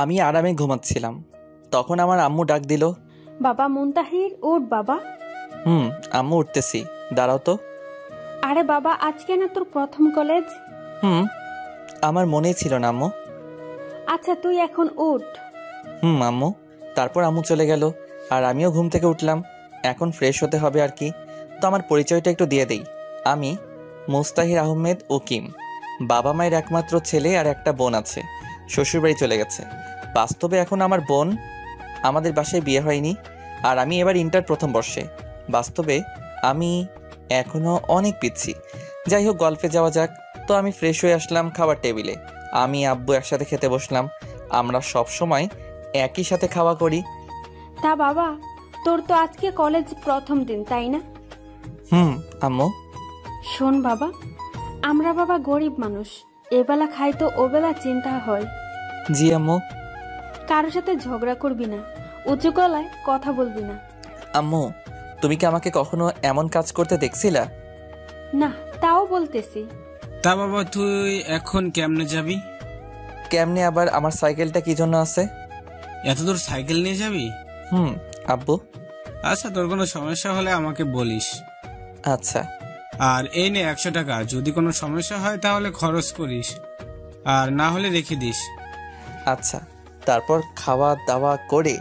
আমি আরামে ঘুমাচ্ছিলাম, তখন আমার আম্মু ডাক দিল, বাবা মুনতাহির, ওঠ বাবা। আম্মু উঠতেছি, দাঁড়াও তো। আরে বাবা, আজকে না তোর প্রথম কলেজ? আমার মনেই ছিল না আম্মু। আচ্ছা তুই এখন ওঠ। আম্মু। তারপর আম্মু চলে গেল আর আমিও ঘুম থেকে উঠলাম। এখন ফ্রেশ হতে হবে আর কি। তো আমার পরিচয়টা একটু দিয়ে দেই। আমি মুস্তাহির আহমেদ উকিম। বাবা মায়ের একমাত্র ছেলে আর একটা বোন আছে, শ্বশুরবাড়ি চলে গেছে। বাস্তবে এখন আমার বোন, আমাদের বাসায় বিয়ে হয়নি, আর আমি এবার ইন্টার প্রথম বর্ষে। বাস্তবে আমি এখনও অনেক পিচ্ছি। যাই হোক, গল্পে যাওয়া যাক। তো আমি ফ্রেশ হয়ে আসলাম খাবার টেবিলে। আমি আব্বু একসাথে খেতে বসলাম। আমরা সব সময় একই সাথে খাওয়া করি। তা বাবা, তোর তো আজকে কলেজ প্রথম দিন, তাই না? আম্মু। শোন বাবা, আমরা বাবা গরিব মানুষ, এবেলা খাই তো ওবেলা চিন্তা হয়। জি আম্মু। কারোর সাথে ঝগড়া করবি না, উঁচু গলায় কথা বলবি না। আম্মু, তুমি কি আমাকে কখনো এমন কাজ করতে দেখছিলা? না, তাও বলতেছি। তা বাবা, তুই এখন কেমনে যাবি? কেমনে আবার? আমার সাইকেলটা কি জন্য আছে? এত দূর সাইকেল নিয়ে যাবি? আব্বু। আচ্ছা, তোর কোনো সমস্যা হলে আমাকে বলিস। আচ্ছা। আর এই নে 100 টাকা, যদি কোনো সমস্যা হয় তাহলে খরচ করিস, আর না হলে রেখে দিস। আচ্ছা। তারপর খাওয়া দাওয়া করে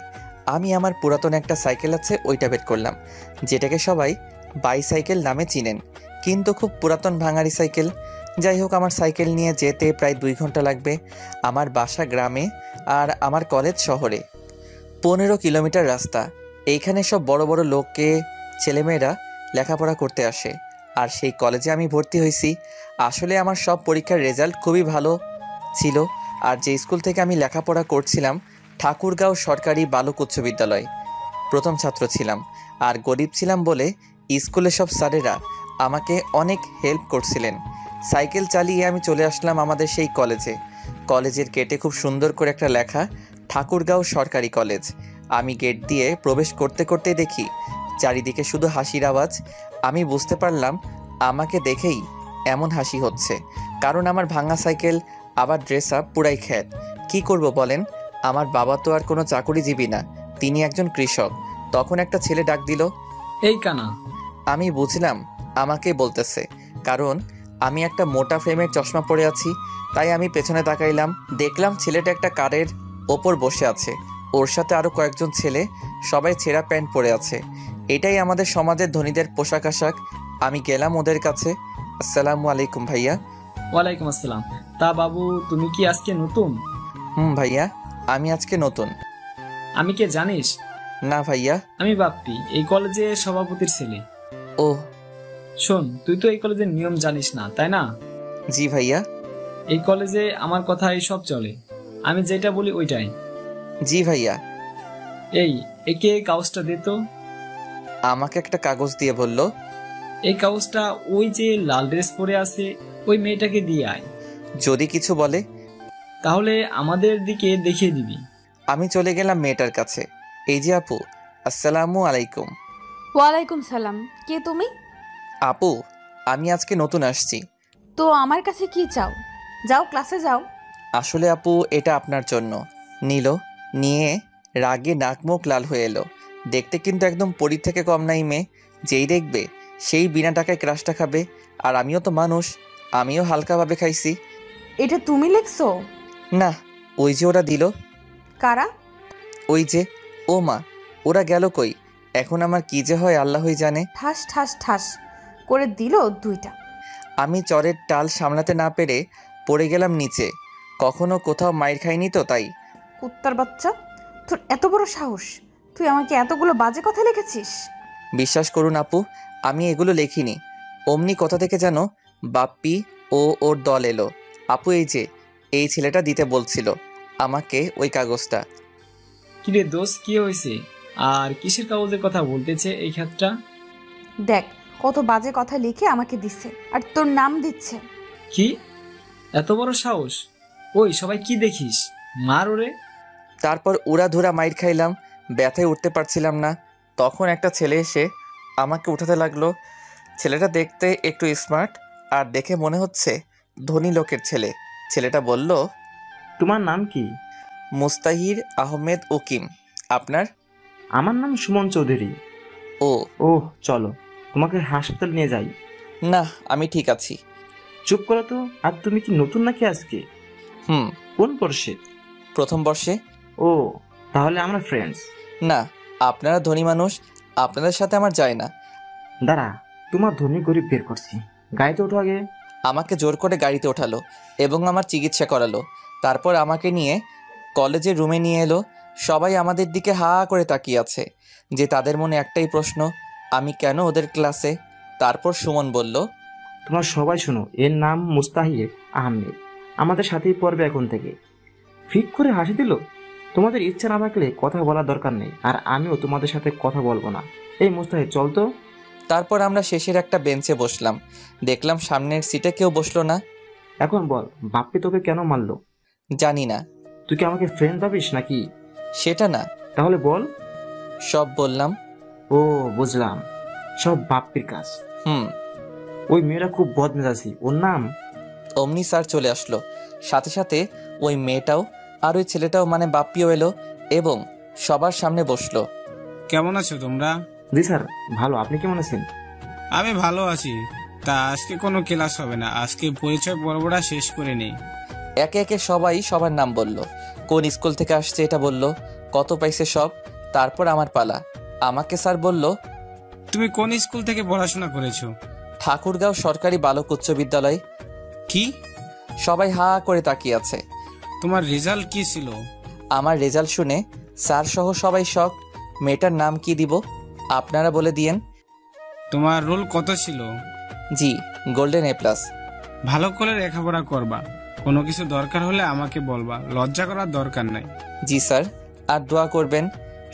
আমি আমার পুরাতন একটা সাইকেল আছে ওইটা বের করলাম, যেটাকে সবাই বাইসাইকেল নামে চিনেন, কিন্তু খুব পুরাতন ভাঙাড়ি সাইকেল। যাই হোক, আমার সাইকেল নিয়ে যেতে প্রায় 2 ঘন্টা লাগবে। আমার বাসা গ্রামে আর আমার কলেজ শহরে। 15 কিলোমিটার রাস্তা। এইখানে সব বড় বড় লোককে ছেলেমেয়েরা লেখাপড়া করতে আসে, আর সেই কলেজে আমি ভর্তি হয়েছি। আসলে আমার সব পরীক্ষার রেজাল্ট খুবই ভালো ছিল। আর যে স্কুল থেকে আমি লেখাপড়া করছিলাম, ঠাকুরগাঁও সরকারি বালক উচ্চ বিদ্যালয়, প্রথম ছাত্র ছিলাম। আর গরিব ছিলাম বলে স্কুলের সব স্যারেরা আমাকে অনেক হেল্প করছিলেন। সাইকেল চালিয়ে আমি চলে আসলাম আমাদের সেই কলেজে। কলেজের গেটে খুব সুন্দর করে একটা লেখা, ঠাকুরগাঁও সরকারি কলেজ। আমি গেট দিয়ে প্রবেশ করতে করতে দেখি চারিদিকে শুধু হাসির আওয়াজ। আমি বুঝতে পারলাম আমাকে দেখেই এমন হাসি হচ্ছে, কারণ আমার ভাঙা সাইকেল আবার ড্রেস আপ পুরাই খ্যাত। কী করব বলেন? আমার বাবা তো আর কোনো চাকুরিজীবী না, তিনি একজন কৃষক। তখন একটা ছেলে ডাক দিল, এই কানা। আমি বুঝলাম আমাকে বলতেছে, কারণ আমি একটা মোটা ফ্রেমের চশমা পরে আছি। তাই আমি পেছনে তাকাইলাম, দেখলাম ছেলেটা একটা কারের ওপর বসে আছে, ওর সাথে আরও কয়েকজন ছেলে, সবাই ছেঁড়া প্যান্ট পরে আছে। এটাই আমাদের সমাজের ধনীদের পোশাক আশাক। আমি গেলাম ওদের কাছে। আসসালামু আলাইকুম ভাইয়া। ওয়ালাইকুম আসসালাম। তা বাবু, তুমি কি আজকে নতুন? ভাইয়া, আমি আজকে নতুন। আমি কে জানিস? না ভাইয়া। আমি বাপ্পি, এই কলেজের সভাপতির ছেলে। ও। শোন, তুই তো এই কলেজের নিয়ম জানিস না, তাই না? জি ভাইয়া। এই কলেজে আমার কথাই সব চলে, আমি যেটা বলি ওইটাই। জি ভাইয়া। এই, একে কাগজটা দে তো। আমাকে একটা কাগজ দিয়ে বলল, এই কাগজটা ওই যে লাল ড্রেস পরে আছে ওই মেয়েটাকে দিয়ে আয়। যদি কিছু বলে তাহলে আমাদের দিকে দেখিয়ে দিবি। আমি চলে গেলাম মেয়েটার কাছে। এই যে আপু, আসসালামু আলাইকুম। ওয়ালাইকুম সালাম। কে তুমি? আপু, আমি আজকে নতুন আসছি। তো আমার কাছে কি চাও? যাও ক্লাসে যাও। আসলে আপু, এটা আপনার জন্য। নিল, নিয়ে রাগে নাক মুখ লাল হয়ে এলো। দেখতে কিন্তু একদম পরীর থেকে কম নাই মেয়ে। যেই দেখবে সেই বিনা টাকায় ক্রাশটা খাবে। আর আমিও তো মানুষ, আমিও হালকাভাবে খাইছি। এটা তুমি লিখছো? না, ওই যে ওরা দিল। কারা? ওই যে। ও মা, ওরা গেল কই? এখন আমার কি যে হয় আল্লাহই জানে। ঠাস ঠাস ঠাস করে দিল 2টা। আমি চরের টাল সামলাতে না পেরে পড়ে গেলাম নিচে। কখনো কোথাও মাইর খাইনি তো, তাই। কুত্তার বাচ্চা, তোর এত বড় সাহস! তুই আমাকে এতগুলো বাজে কথা লিখেছিস? বিশ্বাস করুন আপু, আমি এগুলো লেখিনি। অমনি কোথা থেকে যেন বাপ্পি ও ওর দল এলো। আপু, এই যে এই ছেলেটা দিতে বলছিল আমাকে ওই কাগজটা। কিরে দোষ, কি হয়েছে? আর কিসের কাগজের কথা বলতেছে এই ক্ষেত্রটা? দেখ কত বাজে কথা লিখে আমাকে দিচ্ছে, আর তোর নাম দিচ্ছে। কি এত বড় সাহস? ওই সবাই কি দেখিস, মার ওরে। তারপর উড়াধুরা মাইর খাইলাম, ব্যথায় উঠতে পারছিলাম না। তখন একটা ছেলে এসে আমাকে উঠাতে লাগলো। ছেলেটা দেখতে একটু স্মার্ট, আর দেখে মনে হচ্ছে ধনী লোকের ছেলে। ছেলেটা বলল, তোমার নাম কি? মুস্তাহির আহমেদ উকিম। আপনার? আমার নাম সুমন চৌধুরী। ও। ওহ, চলো তোমাকে হাসপাতাল নিয়ে যাই। না, আমি ঠিক আছি। চুপ করো তো। আর তুমি কি নতুন নাকি আজকে? হুম। কোন বর্ষে? প্রথম বর্ষে। ও, তাহলে আমরা ফ্রেন্ডস। না, আপনারা ধনী মানুষ, আপনাদের সাথে আমার যায় না। দাঁড়া, তোমার ধনী গরিব বের করছি। গাড়িতে ওঠো আগে। আমাকে জোর করে গাড়িতে ওঠালো এবং আমার চিকিৎসা করালো। তারপর আমাকে নিয়ে কলেজের রুমে নিয়ে এলো। সবাই আমাদের দিকে হা করে তাকিয়ে আছে, যে তাদের মনে একটাই প্রশ্ন, আমি কেন ওদের ক্লাসে? তারপর সুমন বলল, তোমার সবাই শোনো, এর নাম মুস্তাহির আহমেদ, আমাদের সাথেই পড়বে এখন থেকে। ফিক করে হাসি দিল। তোমাদের ইচ্ছা না থাকলে কথা বলার দরকার নেই, আর আমিও তোমাদের সাথে কথা বলবো না। এই মুস্তাহির, চল তো। তারপর আমরা শেষের একটা বেঞ্চে বসলাম। দেখলাম সামনের সিটে কেউ বসলো না। এখন বল, বাপ্পি তোকে কেন মারলো? জানি না। তুই কি আমাকে ফ্রেন্ড ভাবিস নাকি? সেটা না। তাহলে বল। সব বললাম। ও, বুঝলাম, সব বাপ্পির কাজ। হুম। ওই মেয়েরা খুব বদমেজাজি। ওর নাম? অমনি স্যার চলে আসলো। সাথে সাথে ওই মেয়েটাও আর ওই ছেলেটাও মানে বাপ্পিও এলো এবং সবার সামনে বসলো। কেমন আছো তোমরা? জি স্যার, ভালো। আপনি কেমন আছেন? আমি ভালো আছি। তা আজকে কোনো ক্লাস হবে না, আজকে পরিচয় পর্বটা শেষ করে নেই। একে একে সবাই সবার নাম বলল, কোন স্কুল থেকে আসছে এটা বলল, কত পাইছে সব। তারপর আমার পালা। আমাকে স্যার বলল, তুমি কোন স্কুল থেকে পড়াশোনা করেছো? ঠাকুরগাঁও সরকারি বালক উচ্চ বিদ্যালয়। কি? সবাই হা করে তাকিয়ে আছে। তোমার রেজাল্ট কি ছিল? আমার রেজাল্ট শুনে স্যার সহ সবাই শক। মেয়েটার নাম কি দিব? আপনারা বলে দিয়েন। তোমার রোল কত ছিল? জি, গোল্ডেন A+। ভালো করে লেখাপড়া করবা, কোনো কিছু দরকার হলে আমাকে বলবা, লজ্জা করার দরকার নাই। জি স্যার, আর দোয়া করবেন।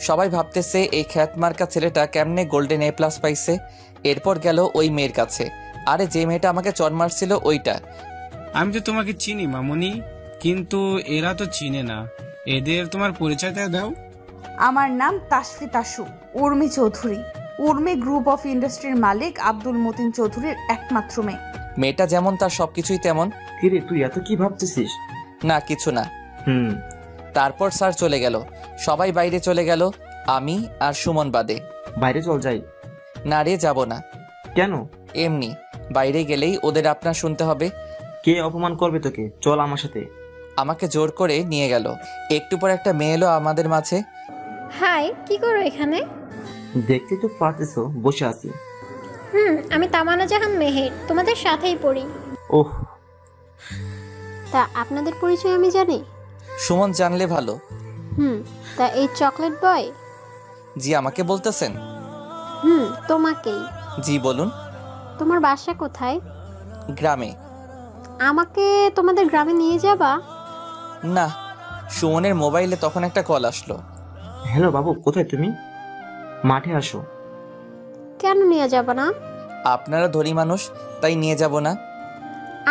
সবাই ভাবতেছে এই খ্যাতমার্কা ছেলেটা কেমনে গোল্ডেন A+ পাইছে। এরপর গেল ওই মেয়ের কাছে। আরে যে মেয়েটা আমাকে চড় মারছিল ওইটা। আমি তো তোমাকে চিনি মামুনি, কিন্তু এরা তো চিনে না। এদের তোমার পরিচয়টা দাও। আমার নাম তাসফি তাসু উর্মি চৌধুরী। উর্মি গ্রুপ অফ ইন্ডাস্ট্রির মালিক আব্দুল মতিন চৌধুরীর একমাত্র মেয়ে। মেয়েটা যেমন তার সবকিছুই তেমন। কিরে, তুই এত কি ভাবতেছিস? না, কিছু না। হুম। তারপর স্যার চলে গেল। সবাই বাইরে চলে গেল, আমি আর সুমন বাদে। বাইরে চল যাই। না রে, যাব না। কেন? এমনি, বাইরে গেলেই ওদের আপনার শুনতে হবে। কে অপমান করবে তোকে? চল আমার সাথে। আমাকে জোর করে নিয়ে গেল। একটু পর একটা মেয়ে এলো আমাদের মাঝে। হাই, কি করো এখানে? দেখতে তো পারতেছো, বসে আছি। আমি তামান্না জাহান মেহের, তোমাদের সাথেই পড়ি। ওহ। তা আপনাদের পরিচয় আমি জানি? সুমন জানলে ভালো। তা এই চকলেট বয়? জি, আমাকে বলতেছেন? তোমাকেই। জি, বলুন। তোমার বাসা কোথায়? গ্রামে। আমাকে তোমাদের গ্রামে নিয়ে যাবা? না। সুমনের মোবাইলে তখন একটা কল আসলো। হ্যালো বাবু, কোথায় তুমি? মাঠে আসো। কেন নিয়ে যাবা না? আপনারা ধনী মানুষ, তাই নিয়ে যাব না।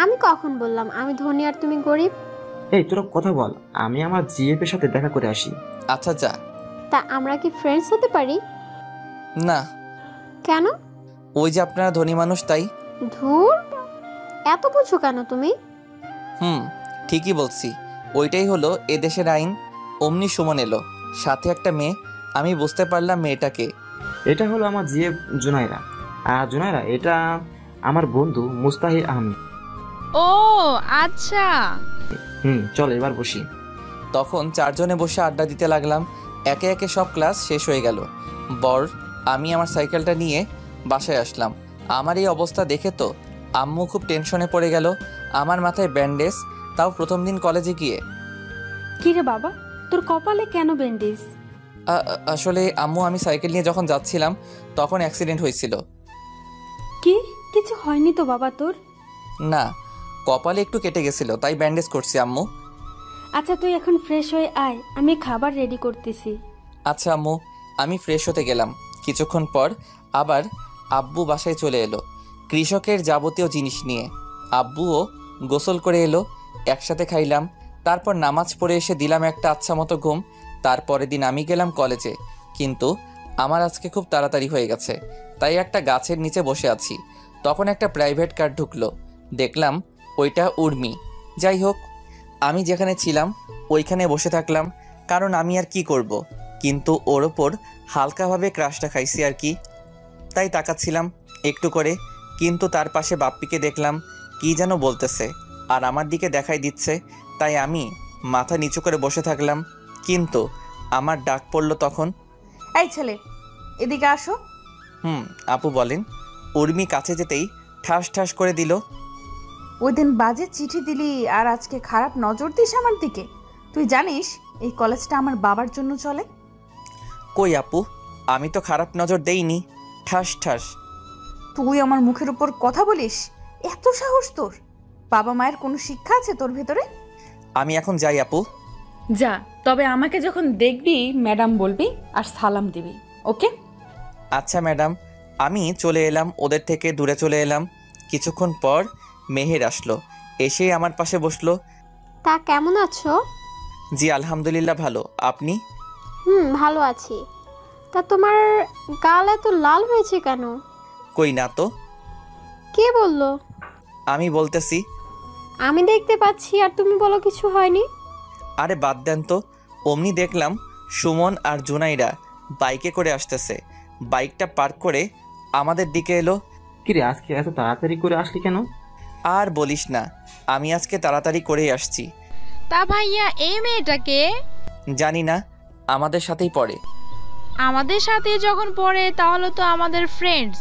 আমি কখন বললাম আমি ধনী আর তুমি গরিব? এই তোরা কথা বল, আমি আমার জিএফ এর সাথে দেখা করে আসি। আচ্ছা যা। তা আমরা কি ফ্রেন্ডস হতে পারি? না। কেন? ওই যে আপনারা ধনী মানুষ, তাই। ধুর, এত বুঝো কেন তুমি? ঠিকই বলছি। ওইটাই হলো এদেশের আইন। অমনি সুমন এলো, সাথে একটা মেয়ে। আমি বুঝতে পারলাম মেয়েটাকে। এটা হলো আমার জিএফ জুনাইরা। আর জুনাইরা, এটা আমার বন্ধু মুস্তাহির আহমেদ। ও আচ্ছা। চল এবার বসি। তখন চারজনে বসে আড্ডা দিতে লাগলাম। একে একে সব ক্লাস শেষ হয়ে গেল। আমি আমার সাইকেলটা নিয়ে বাসায় আসলাম। আমার এই অবস্থা দেখে তো আম্মু খুব টেনশনে পড়ে গেল। আমার মাথায় ব্যান্ডেজ, তাও প্রথম দিন কলেজে গিয়ে। কিরে বাবা, তোর কপালে কেন ব্যান্ডেজ? আসলে আম্মু, আমি সাইকেল নিয়ে যখন যাচ্ছিলাম তখন অ্যাক্সিডেন্ট হয়েছিল। কি? কিছু হয়নি তো বাবা তোর? না, কপালে একটু কেটে গেছিল, তাই ব্যান্ডেজ করছি আম্মু। আচ্ছা তুই এখন ফ্রেশ হয়ে আয়, আমি খাবার রেডি করতেছি। আচ্ছা আম্মু। আমি ফ্রেশ হতে গেলাম। কিছুক্ষণ পর আবার আব্বু বাসায় চলে এলো কৃষকের যাবতীয় জিনিস নিয়ে। আব্বুও গোসল করে এলো, একসাথে খাইলাম। তারপর নামাজ পড়ে এসে দিলাম একটা আচ্ছা মতো ঘুম। তারপরের দিন আমি গেলাম কলেজে, কিন্তু আমার আজকে খুব তাড়াতাড়ি হয়ে গেছে, তাই একটা গাছের নিচে বসে আছি। তখন একটা প্রাইভেট কার ঢুকলো, দেখলাম ওইটা উর্মি। যাই হোক, আমি যেখানে ছিলাম ওইখানে বসে থাকলাম, কারণ আমি আর কি করব। কিন্তু ওর ওপর হালকাভাবে ক্রাশটা খাইছি আর কি, তাই তাকাচ্ছিলাম একটু করে। কিন্তু তার পাশে বাপ্পিকে দেখলাম কি যেন বলতেছে আর আমার দিকে দেখাই দিচ্ছে, তাই আমি মাথা নিচু করে বসে থাকলাম। কিন্তু আমার ডাক পড়ল তখন। এই ছেলে, এদিকে আসো। আপু বলেন। উর্মি কাছে যেতেই ঠাস ঠাস করে দিল। ওই দিন বাজে চিঠি দিলি আর আজকে খারাপ নজর দিস আমার দিকে। তুই জানিস এই কলেজটা আমার বাবার জন্য চলে? কই আপু, আমি তো খারাপ নজর দেইনি। ঠাস ঠাস। তুই আমার মুখের উপর কথা বলিস? এত সাহস তোর? বাবা মায়ের কোনো শিক্ষা আছে তোর ভেতরে? আমি এখন যাই আপু। যা, তবে আমাকে যখন দেখবি ম্যাডাম বলবি আর সালাম দিবি, ওকে? আচ্ছা ম্যাডাম। আমি চলে এলাম, ওদের থেকে দূরে চলে এলাম। কিছুক্ষণ পর মেহের আসলো, এসে আমার পাশে বসলো। তা কেমন আছো? জি আলহামদুলিল্লাহ ভালো, আপনি? ভালো আছি। তা তোমার গাল এত লাল হয়েছে কেন? কই না তো। কে বললো? আমি বলতেছি। আমি দেখতে পাচ্ছি আর তুমি বলো কিছু হয়নি। আরে বাদ দেন তো। অমনি দেখলাম সুমন আর জুনাইরা বাইকে করে আসতেছে। বাইকটা পার্ক করে আমাদের দিকে এলো। কিরে, আজকে এত তাড়াতাড়ি করে আসলি কেন? আর বলিস না, আমি আজকে তাড়াতাড়ি করেই আসছি। তা ভাইয়া এই মেয়েটাকে? জানি না, আমাদের সাথেই পড়ে। আমাদের সাথে যখন পড়ে তাহলে তো আমাদের ফ্রেন্ডস।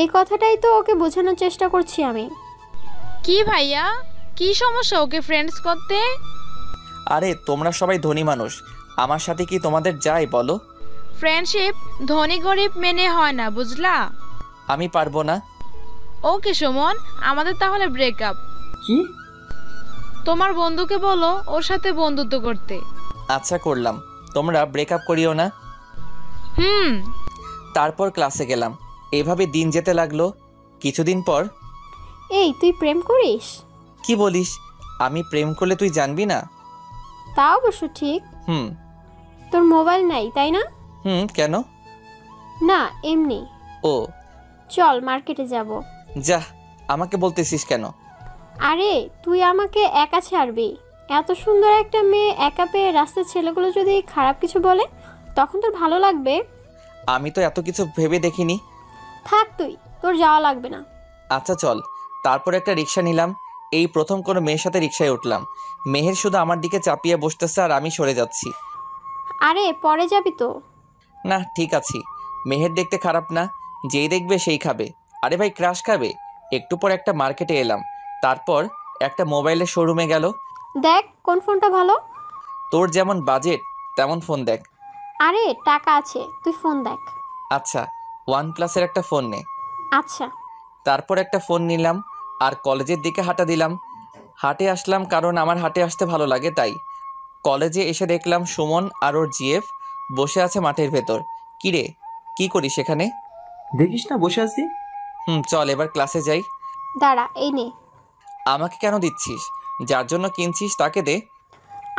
এই কথাটাই তো ওকে বোঝানোর চেষ্টা করছি আমি। কি ভাইয়া, কি সমস্যা ওকে ফ্রেন্ডস করতে? আরে তোমরা সবাই ধনী মানুষ, আমার সাথে কি তোমাদের যায় বলো? ফ্রেন্ডশিপ ধনী গরিব মেনে হয় না, বুঝলা? আমি পারবো না। ওকে সুমন, আমাদের তাহলে ব্রেকআপ। কি? তোমার বন্ধুকে বলো ওর সাথে বন্ধুত্ব করতে। আচ্ছা করলাম, তোমরা ব্রেকআপ করিও না। তারপর ক্লাসে গেলাম। এভাবে দিন যেতে লাগলো। কিছুদিন পর। এই তুই প্রেম করিস? কি বলিস? আমি প্রেম করলে তুই জানবি না? তা অবশ্য ঠিক। তোর মোবাইল নাই তাই না? কেন? না এমনি। ও চল মার্কেটে যাব। যা, আমাকে বলতেছিস কেন? আরে তুই আমাকে একা ছাড়বি? এত সুন্দর একটা মেয়ে একা পেয়ে রাস্তার ছেলেগুলো যদি খারাপ কিছু বলে তখন তোর ভালো লাগবে? আমি তো এত কিছু ভেবে দেখিনি। থাক তুই, তোর যাওয়া লাগবে না। আচ্ছা চল। তারপর একটা রিক্সা নিলাম। এই প্রথম কোনো মেয়ের সাথে রিক্সায় উঠলাম। মেহের শুধু আমার দিকে চাপিয়ে বসতেছে আর আমি সরে যাচ্ছি। আরে পরে যাবি তো। না ঠিক আছি। মেহের দেখতে খারাপ না, যেই দেখবে সেই খাবে। আরে ভাই ক্রাশ খাবে। একটু পর একটা মার্কেটে এলাম। তারপর একটা মোবাইলের শোরুমে গেল। দেখ কোন ফোনটা ভালো। তোর যেমন বাজেট তেমন ফোন দেখ। আরে টাকা আছে, তুই ফোন দেখ। আচ্ছা OnePlus একটা ফোন নে। আচ্ছা। তারপর একটা ফোন নিলাম আর কলেজের দিকে হাঁটা দিলাম। হাটে আসলাম কারণ আমার হাটে আসতে ভালো লাগে তাই। কলেজে এসে দেখলাম সুমন আর ওর জিএফ বসে আছে মাঠের ভেতর। কিরে, কি করিস এখানে? দেখিস না বসে আছি। চল এবার ক্লাসে যাই। দাঁড়া, এই নে। আমাকে কেন দিচ্ছিস? যার জন্য কিনছিস তাকে দে।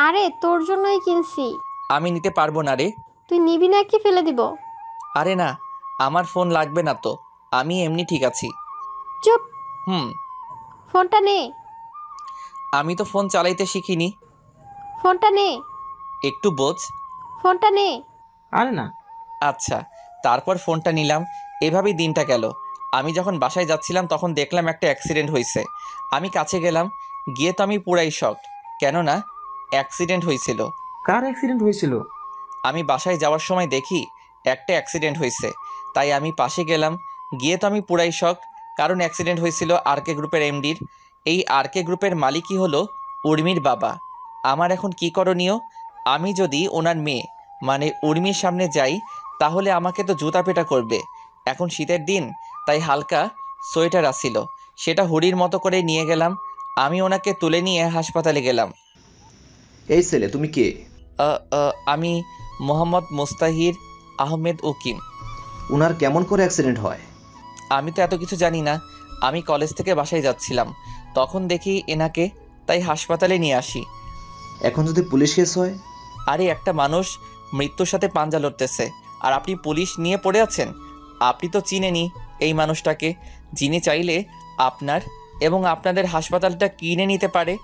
আরে তোর জন্যই কিনছি। আমি নিতে পারবো না রে। তুই নিবি না কি ফেলে দিব? আরে না, আমার ফোন লাগবে না তো, আমি এমনি ঠিক আছি। চুপ। ফোনটা নে। আমি তো ফোন চালাইতে শিখিনি। ফোনটা নে। একটু বোঝ। ফোনটা নে। আরে না। আচ্ছা। তারপর ফোনটা নিলাম। এভাবেই দিনটা গেল। আমি যখন বাসায় যাচ্ছিলাম তখন দেখলাম একটা অ্যাক্সিডেন্ট হয়েছে। আমি কাছে গেলাম, গিয়ে তো আমি পুরাই শকড, কেননা অ্যাক্সিডেন্ট হয়েছিল। কার অ্যাক্সিডেন্ট হয়েছিল? আমি বাসায় যাওয়ার সময় দেখি একটা অ্যাক্সিডেন্ট হয়েছে, তাই আমি পাশে গেলাম। গিয়ে তো আমি পুরাই শকড, কারণ অ্যাক্সিডেন্ট হয়েছিল আরকে গ্রুপের এমডির। এই আরকে গ্রুপের মালিকই হলো উর্মির বাবা। আমার এখন কি করণীয়? আমি যদি ওনার মেয়ে মানে উর্মির সামনে যাই তাহলে আমাকে তো জুতা পেটা করবে। এখন শীতের দিন, তাই হালকা সোয়েটার আসছিল, সেটা হুডির মতো করে নিয়ে গেলাম। আমি ওনাকে তুলে নিয়ে হাসপাতালে গেলাম। এই ছেলে তুমি কে? আমি মোহাম্মদ মুস্তাহির আহমেদ উকিম। উনার কেমন করে অ্যাক্সিডেন্ট হয়? আমি তো এত কিছু জানি না। আমি কলেজ থেকে বাসায় যাচ্ছিলাম, তখন দেখি এনাকে, তাই হাসপাতালে নিয়ে আসি। এখন যদি পুলিশ কেস হয়? আরে একটা মানুষ মৃত্যুর সাথে পাঞ্জা লড়তেছে আর আপনি পুলিশ নিয়ে পড়ে আছেন? আপনি তো চিনেনি এই মানুষটাকে, যিনি চাইলে আপনার এবং আপনাদের হাসপাতালটা কিনে নিতে পারে।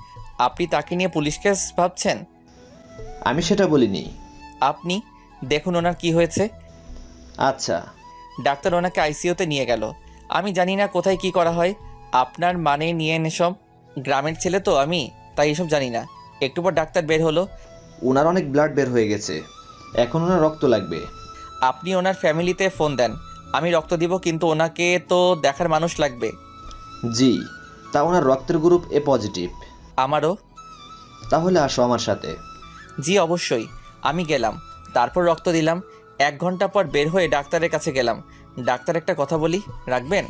আপনি তাকে নিয়ে পুলিশ কেস ভাবছেন? আমি সেটা বলিনি। আপনি দেখুন ওনার কি হয়েছে। আচ্ছা। ডাক্তার ওনাকে আইসিইউতে নিয়ে গেল। আমি জানি না কোথায় কি করা হয়। আপনার মানে নিয়ে এসব, গ্রামের ছেলে তো আমি, তাই এসব জানি না। একটু পর ডাক্তার বের হলো। ওনার অনেক ব্লাড বের হয়ে গেছে, এখন ওনার রক্ত লাগবে। আপনি ওনার ফ্যামিলিতে ফোন দেন, আমি রক্ত দিব, কিন্তু ওনাকে তো দেখার মানুষ লাগবে। জি, তা ওনার রক্তের গ্রুপ এ পজিটিভ। আমারও। তাহলে আসো আমার সাথে। জি অবশ্যই। আমি গেলাম, তারপর রক্ত দিলাম। 1 ঘন্টা পর বের হয়ে ডাক্তারের কাছে গেলাম। ডাক্তার, একটা কথা বলি, রাখবেন?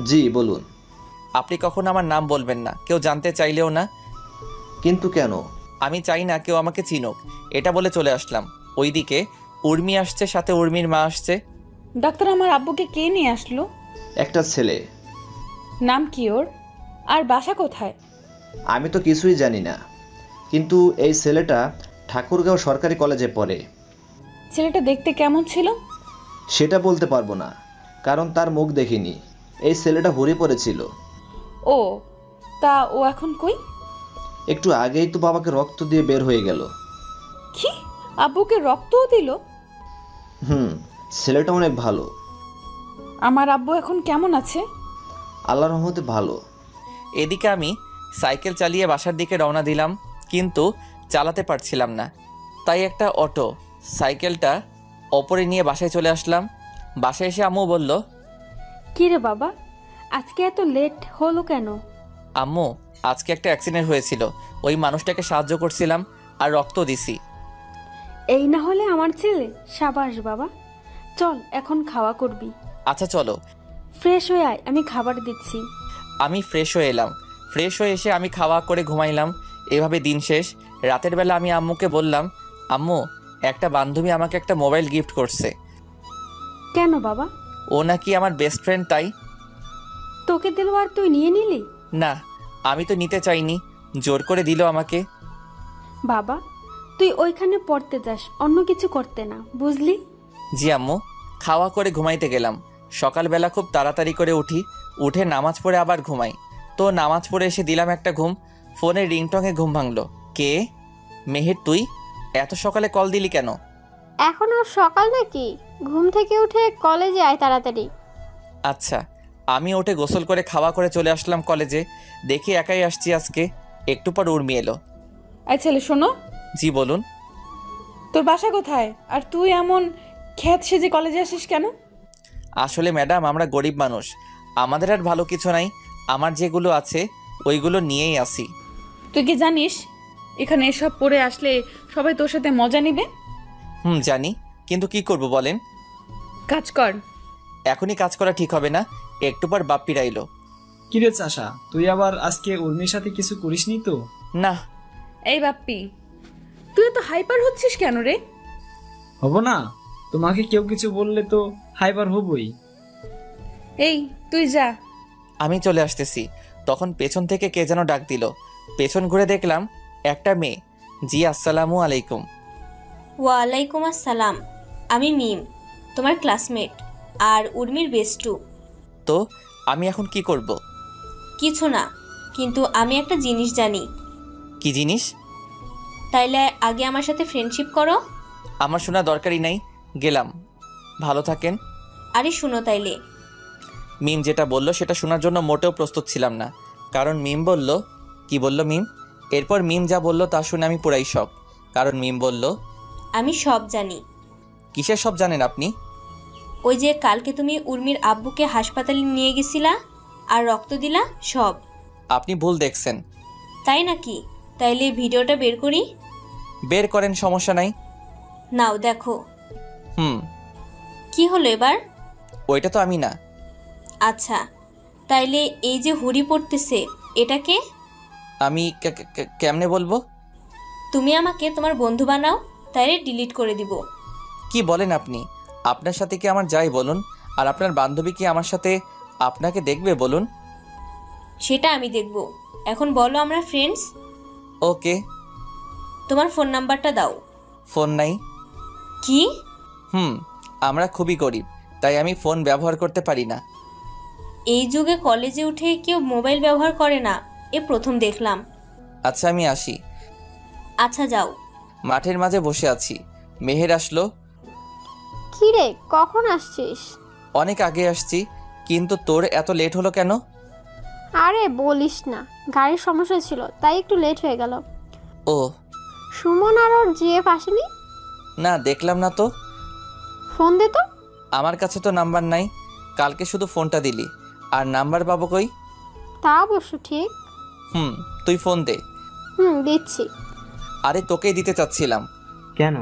জি বলুন। আপনি কখনো আমার নাম বলবেন না, কেউ জানতে চাইলেও না। কিন্তু কেন? আমি চাই না কেউ আমাকে চিনুক, এটা বলে চলে আসলাম। ওইদিকে উর্মি আসছে, সাথে উর্মির মা আসছে। ডাক্তার, আমার আব্বুকে কে নিয়ে আসলো? একটা ছেলে। নাম কি ওর? আর বাসা কোথায়? আমি তো কিছুই জানি না, কিন্তু এই ছেলেটা ঠাকুরগাঁও সরকারি কলেজে পড়ে। ছেলেটা দেখতে কেমন ছিল? সেটা বলতে পারবো না, কারণ তার মুখ দেখিনি। এই ছেলেটা ভরে পড়েছিল। ও, তা ও এখন কই? একটু আগেই তো বাবাকে রক্ত দিয়ে বের হয়ে গেল। কি, আব্বুকে রক্তও দিল? ছেলেটা অনেক ভালো। আমার আব্বু এখন কেমন আছে? আল্লাহর রহমতে ভালো। এদিকে আমি সাইকেল চালিয়ে বাসার দিকে রওনা দিলাম, কিন্তু চালাতে পারছিলাম না। তাই একটা অটো সাইকেলটা ওপরে নিয়ে বাসায় চলে আসলাম। বাসায় এসে আম্মু বলল, কি রে বাবা, আজকে এত লেট হলো কেন? আম্মু, আজকে একটা অ্যাক্সিডেন্ট হয়েছিল, ওই মানুষটাকে সাহায্য করছিলাম আর রক্ত দিছি। এই না হলে আমার ছেলে। সাবাস বাবা, চল এখন খাওয়া করবি। আচ্ছা চলো। ফ্রেশ হয়ে আয়, আমি খাবার দিচ্ছি। আমি ফ্রেশ হয়ে এলাম। ফ্রেশ হয়ে এসে আমি খাওয়া করে ঘুমাইলাম। এভাবে দিন শেষ। রাতের বেলা আমি আম্মুকে বললাম, আম্মু, একটা বান্ধবী আমাকে একটা মোবাইল গিফট করছে। কেন বাবা? ও নাকি আমার বেস্ট ফ্রেন্ড, তাই। তোকে দিল আর তুই নিয়ে নিলি? না, আমি তো নিতে চাইনি, জোর করে দিল আমাকে। বাবা, তুই ওইখানে পড়তে যাস, অন্য কিছু করতে না, বুঝলি? জি আম্মু। খাওয়া করে ঘুমাইতে গেলাম। সকালবেলা খুব তাড়াতাড়ি করে উঠে নামাজ পড়ে আবার ঘুমাই। তো নামাজ পড়ে এসে দিলাম একটা ঘুম। ফোনের রিংটংয়ে ঘুম ভাঙলো। কে? মেহের, তুই এত সকালে কল দিলি কেন? এখনো সকাল নাকি? ঘুম থেকে উঠে কলেজে আয় তাড়াতাড়ি। আচ্ছা। আমি উঠে গোসল করে খাওয়া করে চলে আসলাম কলেজে। দেখি একাই আসছি আজকে। একটু পর উর্মি এলো। এই ছেলে, শোনো। জি বলুন। তোর বাসা কোথায়? আর তুই এমন খ্যাত সেজে কলেজে আসিস কেন? আসলে ম্যাডাম, আমরা গরিব মানুষ, আমাদের আর ভালো কিছু নাই। আমার যেগুলো আছে ওইগুলো নিয়েই আসি। তুই কি জানিস এখানে এসব পড়ে আসলে সবাই তোর সাথে মজা নিবে? জানি, কিন্তু কি করব বলেন। কাজ কর। এখনই কাজ করা ঠিক হবে না, একটু পর বাপ্পিরা এলো। কিরে চাষা, তুই আবার আজকে উর্মির সাথে কিছু করিসনি তো? না। এই বাপ্পি, তুই তো হাইপার হচ্ছিস কেন রে? হব না, তোমাকে কেউ কিছু বললে তো হাইপার হবই। এই তুই যা। আমি চলে আসতেছি, তখন পেছন থেকে কে যেন ডাক দিল। পেছন ঘুরে দেখলাম একটা মেয়ে। জি আসসালামু আলাইকুম। ওয়ালাইকুম আসসালাম। আমি মিম, তোমার ক্লাসমেট আর উর্মির বেস্টু। তো আমি এখন কি করব? কিছু না, কিন্তু আমি একটা জিনিস জানি। কি জিনিস? তাইলে আগে আমার সাথে ফ্রেন্ডশিপ করো। আমার শোনা দরকারই নাই, গেলাম। ভালো থাকেন। আরে শুনো তাইলে। মিম যেটা বলল সেটা শোনার জন্য মোটেও প্রস্তুত ছিলাম না, কারণ মিম বলল। কি বলল মিম? এরপর মিম যা বলল তা শুনে আমি পুরাই শক, কারণ মিম বলল, আমি সব জানি। কিসের সব জানেন আপনি? ওই যে কালকে তুমি উর্মির আব্বুকে হাসপাতালে নিয়ে গেছিলা আর রক্ত দিলা, সব। আপনি ভুল দেখছেন। তাই নাকি? তাইলে ভিডিওটা বের করি। বের করেন, সমস্যা নাই। নাও দেখো। কি হলো এবার? ওইটা তো আমি না। আচ্ছা, তাইলে এই যে হুড়ি পড়তেছে, এটা কে? আমি কেমনে বলবো? তুমি আমাকে তোমার বন্ধু বানাও, তাইলে ডিলিট করে দিব। কি বলেন আপনি? আপনার সাথে কি আমার যাই বলুন, আর আপনার বান্ধবী কি আমার সাথে আপনাকে দেখবে বলুন? সেটা আমি দেখব। এখন বলো আমরা ফ্রেন্ডস। ওকে। তোমার ফোন নাম্বারটা দাও। ফোন নাই। কি? আমরা খুবই গরিব, তাই আমি ফোন ব্যবহার করতে পারি না। এই যুগে কলেজে উঠে কেউ মোবাইল ব্যবহার করে না, এ প্রথম দেখলাম। আচ্ছা আমি আসি। আচ্ছা যাও। মাঠের মাঝে বসে আছি, মেহের আসলো। কি রে, কখন আসছিস? অনেক আগে আসছি, কিন্তু তোর এত লেট হলো কেন? আরে বলিস না, গাড়ির সমস্যা ছিল তাই একটু লেট হয়ে গেল। ও সুমন আর ওর জিএফ আসেনি? না, দেখলাম না তো। ফোন দে তো। আমার কাছে তো নাম্বার নাই, কালকে শুধু ফোনটা দিলি, আর নাম্বার পাবো কই? তা অবশ্য ঠিক। তুই ফোন দে। দিচ্ছি। আরে তোকেই দিতে চাচ্ছিলাম। কেন?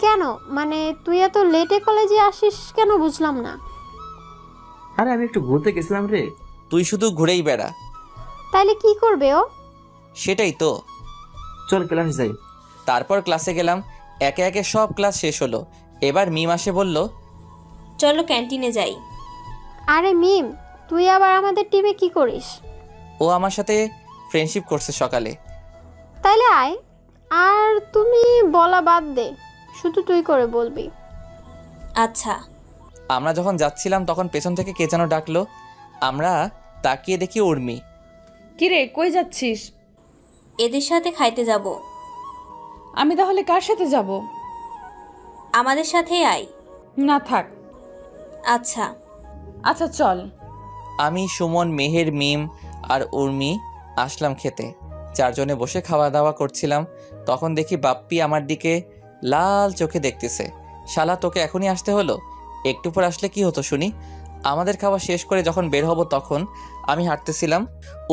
কেন মানে তুই এত লেটে কলেজে আসিস কেন বুঝলাম না। আরে আমি একটু ঘুরতে গেছিলাম রে। তুই শুধু ঘুরেই বেড়া। তাইলে কি করবে ও? সেটাই তো। চল ক্লাসে যাই। তারপর ক্লাসে গেলাম, একে একে সব ক্লাস শেষ হলো। এবার মিম আসে বলল, চলো ক্যান্টিনে যাই। আরে মিম, তুই আবার আমাদের টিমে কি করিস? ও আমার সাথে ফ্রেন্ডশিপ করছে সকালে। তাইলে আয়। আর তুমি বলা বাদ দে, শুধু তুই করে বলবি। আচ্ছা। আমরা যখন যাচ্ছিলাম তখন পেছন থেকে কে যেন ডাকলো। আমরা তাকিয়ে দেখি উর্মি। কিরে, কই যাচ্ছিস? এদের সাথে খাইতে যাব। আমি তাহলে কার সাথে যাব? আমাদের সাথেই আয়। না থাক। আচ্ছা। আচ্ছা চল। আমি, সুমন, মেহের, মিম আর উর্মি আসলাম খেতে। চারজনে বসে খাওয়া দাওয়া করছিলাম। তখন দেখি বাপ্পি আমার দিকে লাল চোখে দেখতেছে। শালা, তোকে এখনই আসতে হলো? একটু পর আসলে কি হতো শুনি? আমাদের খাওয়া শেষ করে যখন বের হব তখন আমি হাঁটতেছিলাম,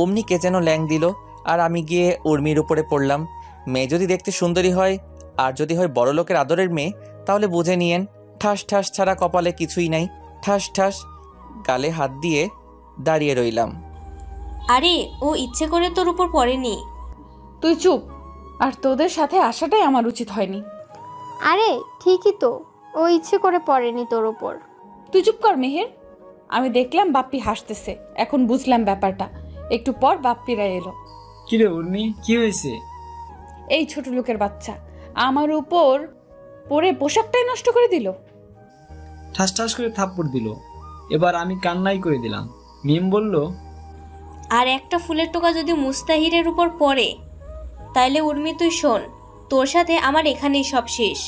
অমনি কে যেন ল্যাং দিল, আর আমি গিয়ে উর্মির উপরে পড়লাম। মেয়ে যদি দেখতে সুন্দরী হয় আর যদি হয় বড় লোকের আদরের মেয়ে, তাহলে বুঝে নিয়েন ঠাস ঠাস ছাড়া কপালে কিছুই নাই। ঠাস ঠাস। গালে হাত দিয়ে দাঁড়িয়ে রইলাম। আরে ও ইচ্ছে করে তোর উপর পড়েনি। তুই চুপ। আর তোদের সাথে আসাটাই আমার উচিত হয়নি। আরে ঠিকই তো, ও ইচ্ছে করে পড়েনি তোর উপর। তুই চুপ কর মেহের। আমি দেখলাম বাপ্পি হাসতেছে, এখন বুঝলাম ব্যাপারটা। একটু পর বাপ্পিরা এলো। কিরে উর্মি, কি হয়েছে? এই ছোট লোকের বাচ্চা আমার উপর পরে পোশাকটাই নষ্ট করে দিল। ঠাস ঠাস করে থাপ্পড় দিল। এবার আমি কান্নাই করে দিলাম। মিম বলল, আর একটা ফুলের টোকা যদি মুস্তাহিরের উপর পড়ে তাইলে উর্মি তুই শোন, তোর সাথে আমার এখানেই সব শেষ।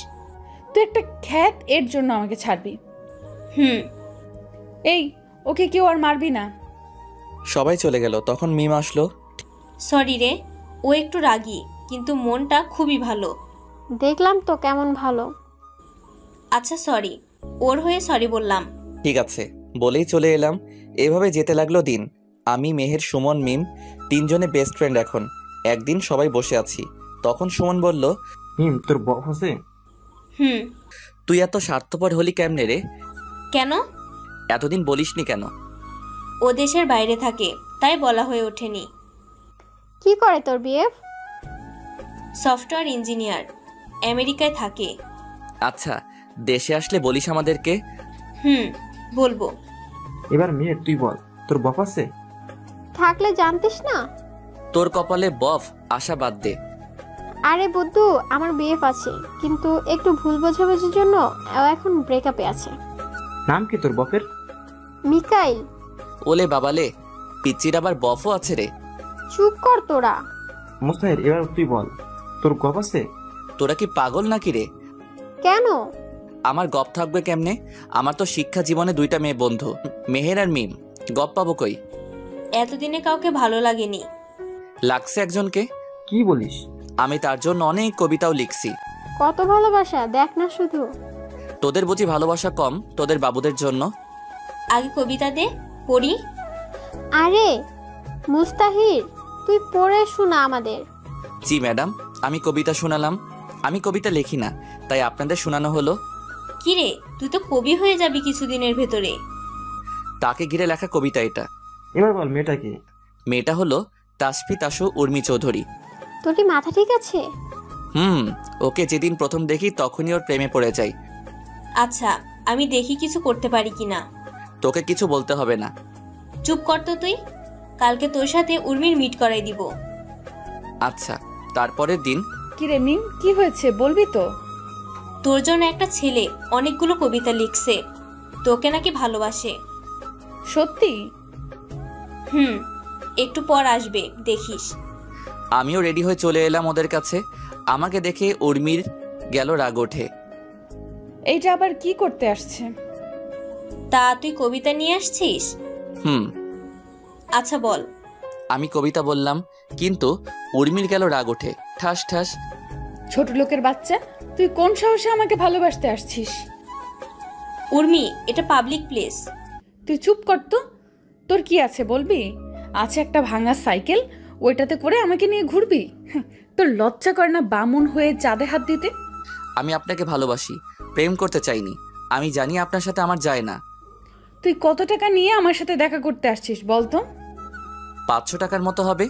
তুই একটা খ্যাত, এর জন্য আমাকে ছাড়বি? এই, ওকে কেউ আর মারবি না। সবাই চলে গেল। তখন মিম আসলো। সরি রে, ও একটু রাগী কিন্তু মনটা খুবই ভালো। দেখলাম তো কেমন ভালো। আচ্ছা সরি, ওর হয়ে সরি বললাম। ঠিক আছে বলেই চলে এলাম। এভাবে যেতে লাগলো দিন। আমি, মেহের, সুমন, মিম তিনজনে বেস্ট ফ্রেন্ড এখন। একদিন সবাই বসে আছি, তখন সুমন বলল, মিম তোর বফ আছে? তুই এত স্বার্থপর হলি কেমনে রে? কেন? এতদিন বলিসনি কেন? ও দেশের বাইরে থাকে তাই বলা হয়ে ওঠেনি। কি করে তোর বিএফ? সফটওয়্যার ইঞ্জিনিয়ার, আমেরিকায় থাকে। আচ্ছা, দেশে আসলে বলিস আমাদেরকে। বলবো। এবার মেহের তুই বল, তোর বফ আছে? থাকলে জানতিস না? তোর কপালে বফ আশা বাদ দে। আরে বুদ্ধু, আমার বিএফ আছে, কিন্তু একটু ভুল বোঝাবুঝির জন্য ও এখন ব্রেকআপে আছে। নাম কি তোর বফের? মিকাইল। ওলে বাবালে, পিচ্চির আবার বফও আছে রে। চুপ কর তোরা। মুস্তাহির এবার তুই বল, তোর গপ আছে? তোরা কি পাগল নাকি রে? কেন? আমার গপ থাকবে কেমনে? আমার তো শিক্ষা জীবনে দুইটা মেয়ে বন্ধু, মেহের আর মিম। গপ পাবো কই? এতদিনে কাউকে ভালো লাগেনি। লাগছে একজনকে। কি বলিস? আমি তার জন্য অনেক কবিতাও লিখছি। কত ভালোবাসা দেখ না শুধু। তোদের বুঝি ভালোবাসা কম তোদের বাবুদের জন্য? আগে কবিতা দে, পড়ি। আরে মুস্তাহির, তুই পড়ে শোনা আমাদের। জি ম্যাডাম, আমি কবিতা শোনালাম। আমি কবিতা লিখি না, তাই আপনাদের শোনানো হলো। কিরে, তুই তো কবি হয়ে যাবি কিছুদিনের ভেতরে। তাকে ঘিরে লেখা কবিতা এটা। এবার বল মেয়েটা কি? মেয়েটা হলো তাসফি তাসু উর্মি চৌধুরী। তোর কি মাথা ঠিক আছে? ওকে যেদিন প্রথম দেখি তখনই ওর প্রেমে পড়ে যাই। আচ্ছা, আমি দেখি কিছু করতে পারি কিনা। তোকে কিছু বলতে হবে না। চুপ কর তো তুই। কালকে তোর সাথে উর্মির মিট করাই দিব। আচ্ছা। তারপরের দিন। কিরে মিম, কি হয়েছে বলবি তো? তোর জন্য একটা ছেলে অনেকগুলো কবিতা লিখছে, তোকে নাকি ভালোবাসে। সত্যি? একটু পর আসবে, দেখিস। আমিও রেডি হয়ে চলে এলাম ওদের কাছে। আমাকে দেখে উর্মির গেল রাগ ওঠে। এইটা আবার কি করতে আসছে? তা তুই কবিতা নিয়ে আসছিস? হুম। আচ্ছা বল। আমি কবিতা বললাম, কিন্তু উর্মির গেল রাগ ওঠে। ঠাস ঠাস। ছোট লোকের বাচ্চা, তুই কোন সাহসে আমাকে ভালোবাসতে আসছিস? উর্মি, এটা পাবলিক প্লেস। তুই চুপ কর তো। তোর কি আছে বলবি? আছে একটা ভাঙা সাইকেল, ওইটাতে করে আমাকে নিয়ে ঘুরবি? তোর লজ্জা করে না বামুন হয়ে চাঁদে হাত দিতে? আমি আপনাকে ভালোবাসি, প্রেম করতে চাইনি। আমি জানি আপনার সাথে আমার যায় না। তুই কত টাকা নিয়ে আমার সাথে দেখা করতে আসছিস বলতো? 500 টাকার মতো হবে।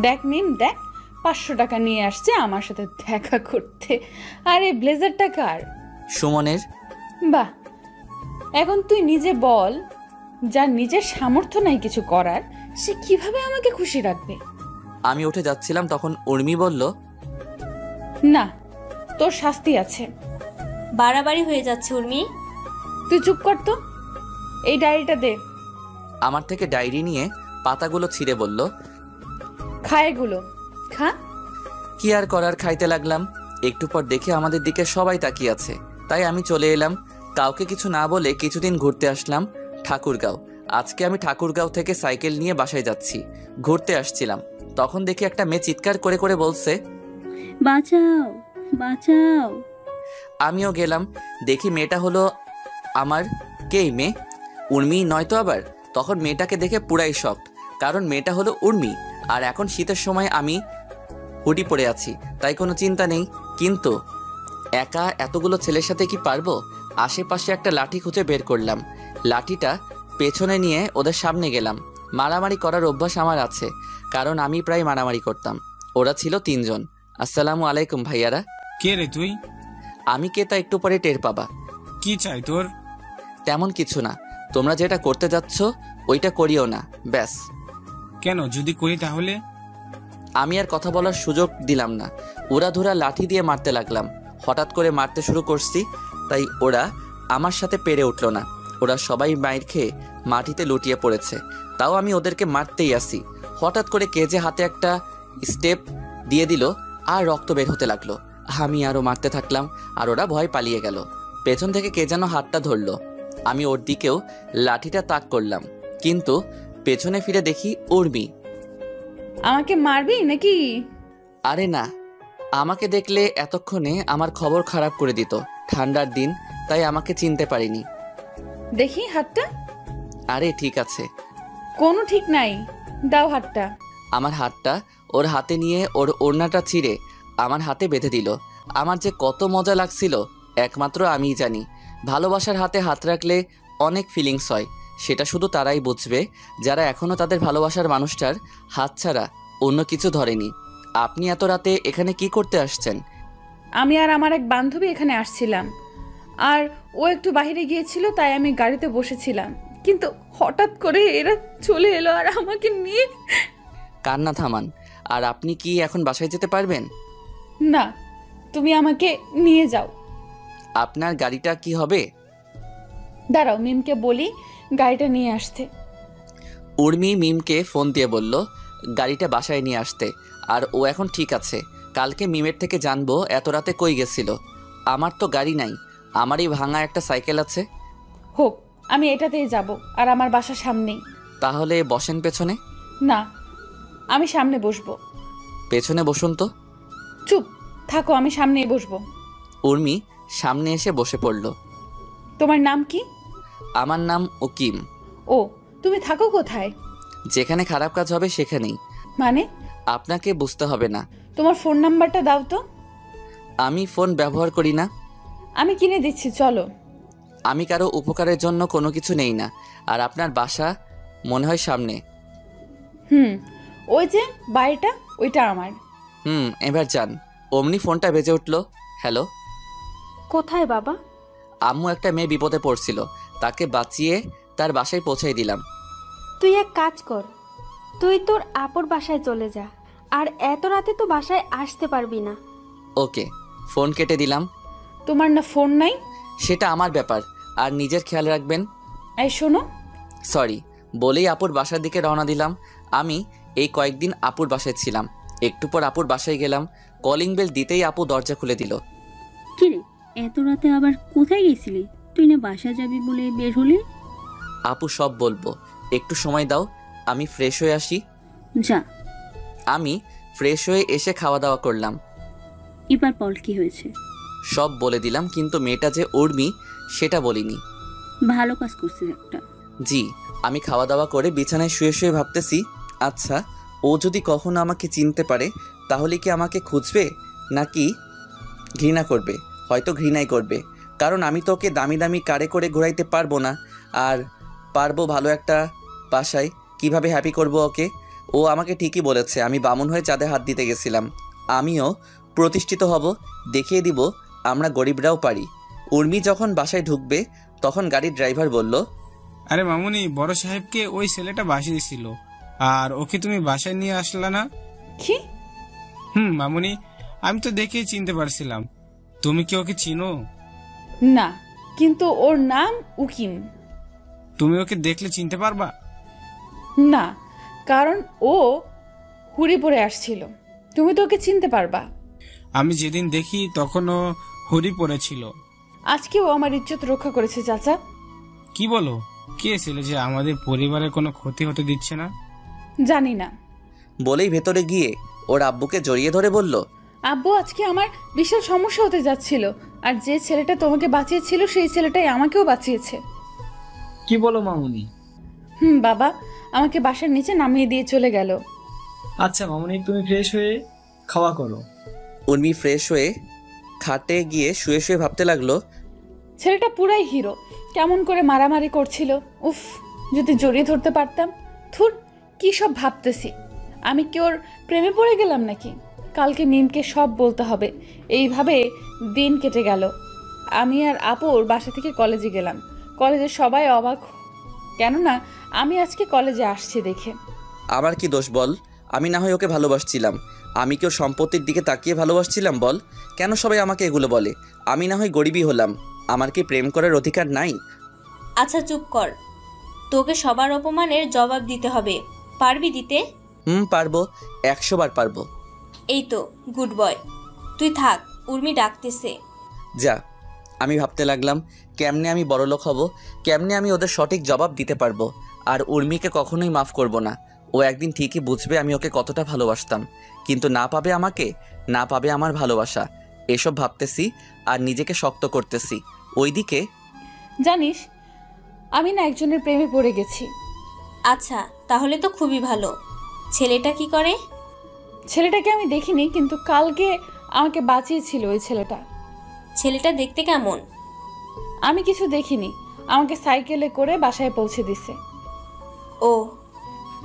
দেখ মিম, দেখ 500 টাকা নিয়ে আসছে আমার সাথে দেখা করতে। আরে ব্লেজারটা কার? সুমনের। বাহ, এখন তুই নিজে বল, যার নিজের সামর্থ্য নাই কিছু করার, সে কিভাবে আমাকে খুশি রাখবে? আমি উঠে যাচ্ছিলাম, তখন উর্মি বলল, না, তোর শাস্তি আছে। বাড়াবাড়ি হয়ে যাচ্ছে উর্মি। তুই চুপ কর তো। এই ডায়েরিটা দে। আমার থেকে ডায়েরি নিয়ে পাতাগুলো ছিঁড়ে বলল, খা এগুলো, খা। কি আর করার, খাইতে লাগলাম। একটু পর দেখে আমাদের দিকে সবাই তাকিয়ে আছে, তাই আমি চলে এলাম। কাউকে কিছু না বলে কিছুদিন ঘুরতে আসলাম ঠাকুরগাঁও। আজকে আমি ঠাকুরগাঁও থেকে সাইকেল নিয়ে বাসায় যাচ্ছি। ঘুরতে আসছিলাম, তখন দেখি একটা মেয়ে চিৎকার করে করে বলছে, বাঁচাও বাঁচাও। আমিও গেলাম, দেখি মেয়েটা হলো আমার। কে মেয়ে? উর্মি নয় তো আবার? তখন মেয়েটাকে দেখে পুরাই শকড, কারণ মেয়েটা হলো উর্মি। আর এখন শীতের সময় আমি হুডি পরে আছি, তাই কোনো চিন্তা নেই। কিন্তু একা এতগুলো ছেলের সাথে কি পারবো? আশেপাশে একটা লাঠি খুঁজে বের করলাম, লাঠিটা পেছনে নিয়ে ওদের সামনে গেলাম। মারামারি করার অভ্যাস আমার আছে, কারণ আমি প্রায় মারামারি করতাম। ওরা ছিল 3 জন। আসসালামু আলাইকুম ভাইয়ারা। কে রে তুই? আমি কে তা একটু পরে টের পাবা। কি চাই তোর? তেমন কিছু না, তোমরা যেটা করতে যাচ্ছ ওইটা করিও না, ব্যাস। কেন, যদি করি তাহলে? আমি আর কথা বলার সুযোগ দিলাম না, উড়াধুরা লাঠি দিয়ে মারতে লাগলাম। হঠাৎ করে মারতে শুরু করছি, তাই ওরা আমার সাথে পেরে উঠল না। ওরা সবাই মাইর খেয়ে মাটিতে লুটিয়ে পড়েছে, তাও আমি ওদেরকে মারতেই আসি। হঠাৎ করে কে যে হাতে একটা স্টেপ দিয়ে দিল, আর রক্ত বের হতে লাগলো। আমি আরও মারতে থাকলাম, আর ওরা ভয় পালিয়ে গেল। পেছন থেকে কে যেন হাতটা ধরলো, আমি ওর দিকেও লাঠিটা তাক করলাম, কিন্তু পেছনে ফিরে দেখি উর্মি। আমাকে মারবি নাকি? আরে না, আমাকে দেখলে এতক্ষণে আমার খবর খারাপ করে দিত। ঠান্ডার দিন, তাই আমাকে চিনতে পারিনি। দেখি হাতটা। আরে ঠিক আছে। কোনো ঠিক নাই, দাও হাতটা। আমার হাতটা ওর হাতে নিয়ে ওর ওড়নাটা ছিঁড়ে আমার হাতে বেঁধে দিল। আমার যে কত মজা লাগছিল একমাত্র আমিই জানি। ভালোবাসার হাতে হাত রাখলে অনেক ফিলিংস হয়, সেটা শুধু তারাই বুঝবে যারা এখনও তাদের ভালোবাসার মানুষটার হাত ছাড়া অন্য কিছু ধরেনি। আপনি এত রাতে এখানে কি করতে আসছেন? আমি আর আমার এক বান্ধবী এখানে আসছিলাম, আর ও একটু বাইরে গিয়েছিল, তাই আমি গাড়িতে বসেছিলাম, কিন্তু হঠাৎ করে এরা চলে এলো আর আমাকে নিয়ে। কান্না থামান। আর আপনি কি এখন বাসায় যেতে পারবেন? না, তুমি আমাকে নিয়ে যাও। আপনার গাড়িটা কি হবে? দাঁড়াও, মিমকে বলি গাড়িটা নিয়ে আসতে। উর্মি মিমকে ফোন দিয়ে বলল গাড়িটা বাসায় নিয়ে আসতে, আর ও এখন ঠিক আছে। কালকে মিমের থেকে জানবো এত রাতে কই গেছিল। আমার তো গাড়ি নাই, আমারই ভাঙা একটা সাইকেল আছে। হোক, আমি এটাতেই যাব, আর আমার বাসার সামনেই। তাহলে বসেন পেছনে। না, আমি সামনে বসবো। পেছনে বসুন তো। চুপ থাকো, আমি সামনেই বসবো। উর্মি সামনে এসে বসে পড়ল। তোমার নাম কি? আমার নাম উকিম। ও, তুমি থাকো কোথায়? যেখানে খারাপ কাজ হবে সেখানেই। মানে? আপনাকে বুঝতে হবে না। তোমার ফোন নাম্বারটা দাও তো। আমি ফোন ব্যবহার করি না। আমি কিনে দিচ্ছি, চলো। আমি কারো উপকারের জন্য কোনো কিছু নেই না। আর আপনার বাসা মনে হয় সামনে। ওই যে বাড়িটা, ওইটা আমার। এবার যান। অমনি ফোনটা বেজে উঠল। হ্যালো। কোথায় বাবা? আম্মু একটা মেয়ে বিপদে পড়ছিল, তাকে বাঁচিয়ে তার বাসায় পৌঁছাই দিলাম। তুই এক কাজ কর, তুই তোর আপুর বাসায় চলে যা, আর এত রাতে তো বাসায় আসতে পারবি না। ওকে, ফোন কেটে দিলাম। তোমার না ফোন নাই? সেটা আমার ব্যাপার, আর নিজের খেয়াল রাখবেন। এই শোনো। সরি বলেই আপুর বাসার দিকে রওনা দিলাম। আমি এই কয়েকদিন আপুর বাসায় ছিলাম। একটু পর আপুর বাসায় গেলাম। কলিং বেল দিতেই আপু দরজা খুলে দিল। কিরে, এত রাতে আবার কোথায় গেছিলি? তুই না বাসা যাবি বলে বের হলি? আপু সব বলবো, একটু সময় দাও, আমি ফ্রেশ হয়ে আসি। যা। আমি ফ্রেশ হয়ে এসে খাওয়া দাওয়া করলাম। এবার বল কি হয়েছে? সব বলে দিলাম, কিন্তু মেয়েটা যে উর্মি সেটা বলিনি। ভালো কাজ করছিস একটা। জি। আমি খাওয়া দাওয়া করে বিছানায় শুয়ে শুয়ে ভাবতেছি, আচ্ছা ও যদি কখনো আমাকে চিনতে পারে তাহলে কি আমাকে খুঁজবে নাকি ঘৃণা করবে? হয়তো ঘৃণাই করবে, কারণ আমি তো ওকে দামি দামি কারে করে ঘোরাইতে পারবো না। আর পারবো ভালো একটা বাসায় কিভাবে হ্যাপি করব ওকে? ও আমাকে ঠিকই বলেছে, আমি বামুন হয়ে চাঁদে হাত দিতে গেছিলাম। আমিও প্রতিষ্ঠিত হব, দেখিয়ে দিব আমরা গরিবরাও পারি। উর্মি যখন বাসায় ঢুকবে তখন গাড়ির ড্রাইভার বলল, আরে মামুনি, বড় সাহেবকে ওই ছেলেটা বাসিয়েছিল, আর ওকে তুমি বাসায় নিয়ে আসলা না? কি? মামুনি, আমি তো দেখেই চিনতে পারছিলাম। তুমি কি ওকে চিনো? না, কিন্তু ওর নাম উকিম। তুমি ওকে দেখলে চিনতে পারবা? না, কারণ ও হুড়ি পরে আসছিল। তুমি তো ওকে চিনতে পারবা। আমি যেদিন দেখি তখন ও হুড়ি পরেছিল। আজকেও আমার ইজ্জত রক্ষা করেছে চাচা। কি বলো? কে ছেলে যে আমাদের পরিবারের কোনো ক্ষতি হতে দিচ্ছে না? জানি না। বলেই ভেতরে গিয়ে ওর আব্বুকে জড়িয়ে ধরে বলল, আব্বু, আজকে আমার বিশাল সমস্যা হতে যাচ্ছিল, আর যে ছেলেটা তোমাকে বাঁচিয়েছিল সেই ছেলেটাই আমাকেও বাঁচিয়েছে। কি বলো মামুনি? বাবা আমাকে বাসার নিচে নামিয়ে দিয়ে চলে গেল। আচ্ছা মামুনি, তুমি ফ্রেশ হয়ে খাওয়া করো। উর্মি ফ্রেশ হয়ে খাটে গিয়ে শুয়ে শুয়ে ভাবতে লাগলো, ছেলেটা পুরাই হিরো, কেমন করে মারামারি করছিল। উফ, যদি জড়িয়ে ধরতে পারতাম। থুর, কি সব ভাবতেছি। আমি কি ওর প্রেমে পড়ে গেলাম নাকি? কালকে মিমকে সব বলতে হবে। এইভাবে দিন কেটে গেল। আমি আর আপুর বাসা থেকে কলেজে গেলাম। কলেজে সবাই অবাক, কেননা আমি আজকে কলেজে আসছি দেখে। আমার কি দোষ বল? আমি না হয় ওকে ভালোবাসছিলাম। আমি কি ওর সম্পত্তির দিকে তাকিয়ে ভালোবাসছিলাম বল? কেন সবাই আমাকে এগুলো বলে? আমি না হয় গরিবই হলাম, আমার কি প্রেম করার অধিকার নাই? আচ্ছা চুপ কর, তোকে সবার অপমানের জবাব দিতে হবে। পারবি দিতে? পারবো, 100 বার পারবো। এই তো গুড বয়, তুই থাক, উর্মি ডাকতেছে। যা। আমি ভাবতে লাগলাম, কেমনে আমি বড়লোক হব, কেমনে আমি ওদের সঠিক জবাব দিতে পারবো। আর উর্মিকে কখনোই মাফ করব না। ও একদিন ঠিকই বুঝবে আমি ওকে কতটা ভালোবাসতাম, কিন্তু না পাবে আমাকে, না পাবে আমার ভালোবাসা। এসব ভাবতেছি আর নিজেকে শক্ত করতেছি। ওইদিকে জানিস, আমি না একজনের প্রেমে পড়ে গেছি। আচ্ছা, তাহলে তো খুবই ভালো। ছেলেটা কি করে? ছেলেটাকে আমি দেখিনি, কিন্তু কালকে আমাকে বাঁচিয়েছিল ওই ছেলেটা। ছেলেটা দেখতে কেমন? আমি কিছু দেখিনি, আমাকে সাইকেলে করে বাসায় পৌঁছে দিছে। ও,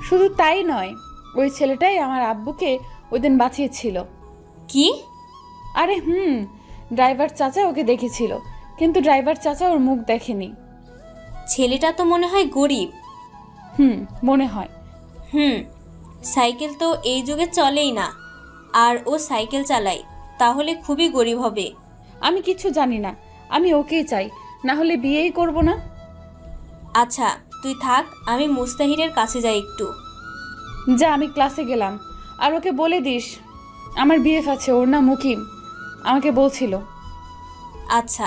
শুধু তাই নয়, ওই ছেলেটাই আমার আব্বুকে ওই দিন বাঁচিয়েছিল। কি? আরে ড্রাইভার চাচা ওকে দেখেছিল, কিন্তু ড্রাইভার চাচা ওর মুখ দেখেনি। ছেলেটা তো মনে হয় গরিব। মনে হয়। সাইকেল তো এই যুগে চলেই না, আর ও সাইকেল চালায়, তাহলে খুবই গরিব হবে। আমি কিছু জানি না, আমি ওকেই চাই, না হলে বিয়েই করব না। আচ্ছা তুই থাক, আমি মুস্তাহিরের কাছে যাই একটু। যা, আমি ক্লাসে গেলাম। আর ওকে বলে দিস আমার বিএফ আছে, ওর নাম মুকিম, আমাকে বলছিল। আচ্ছা।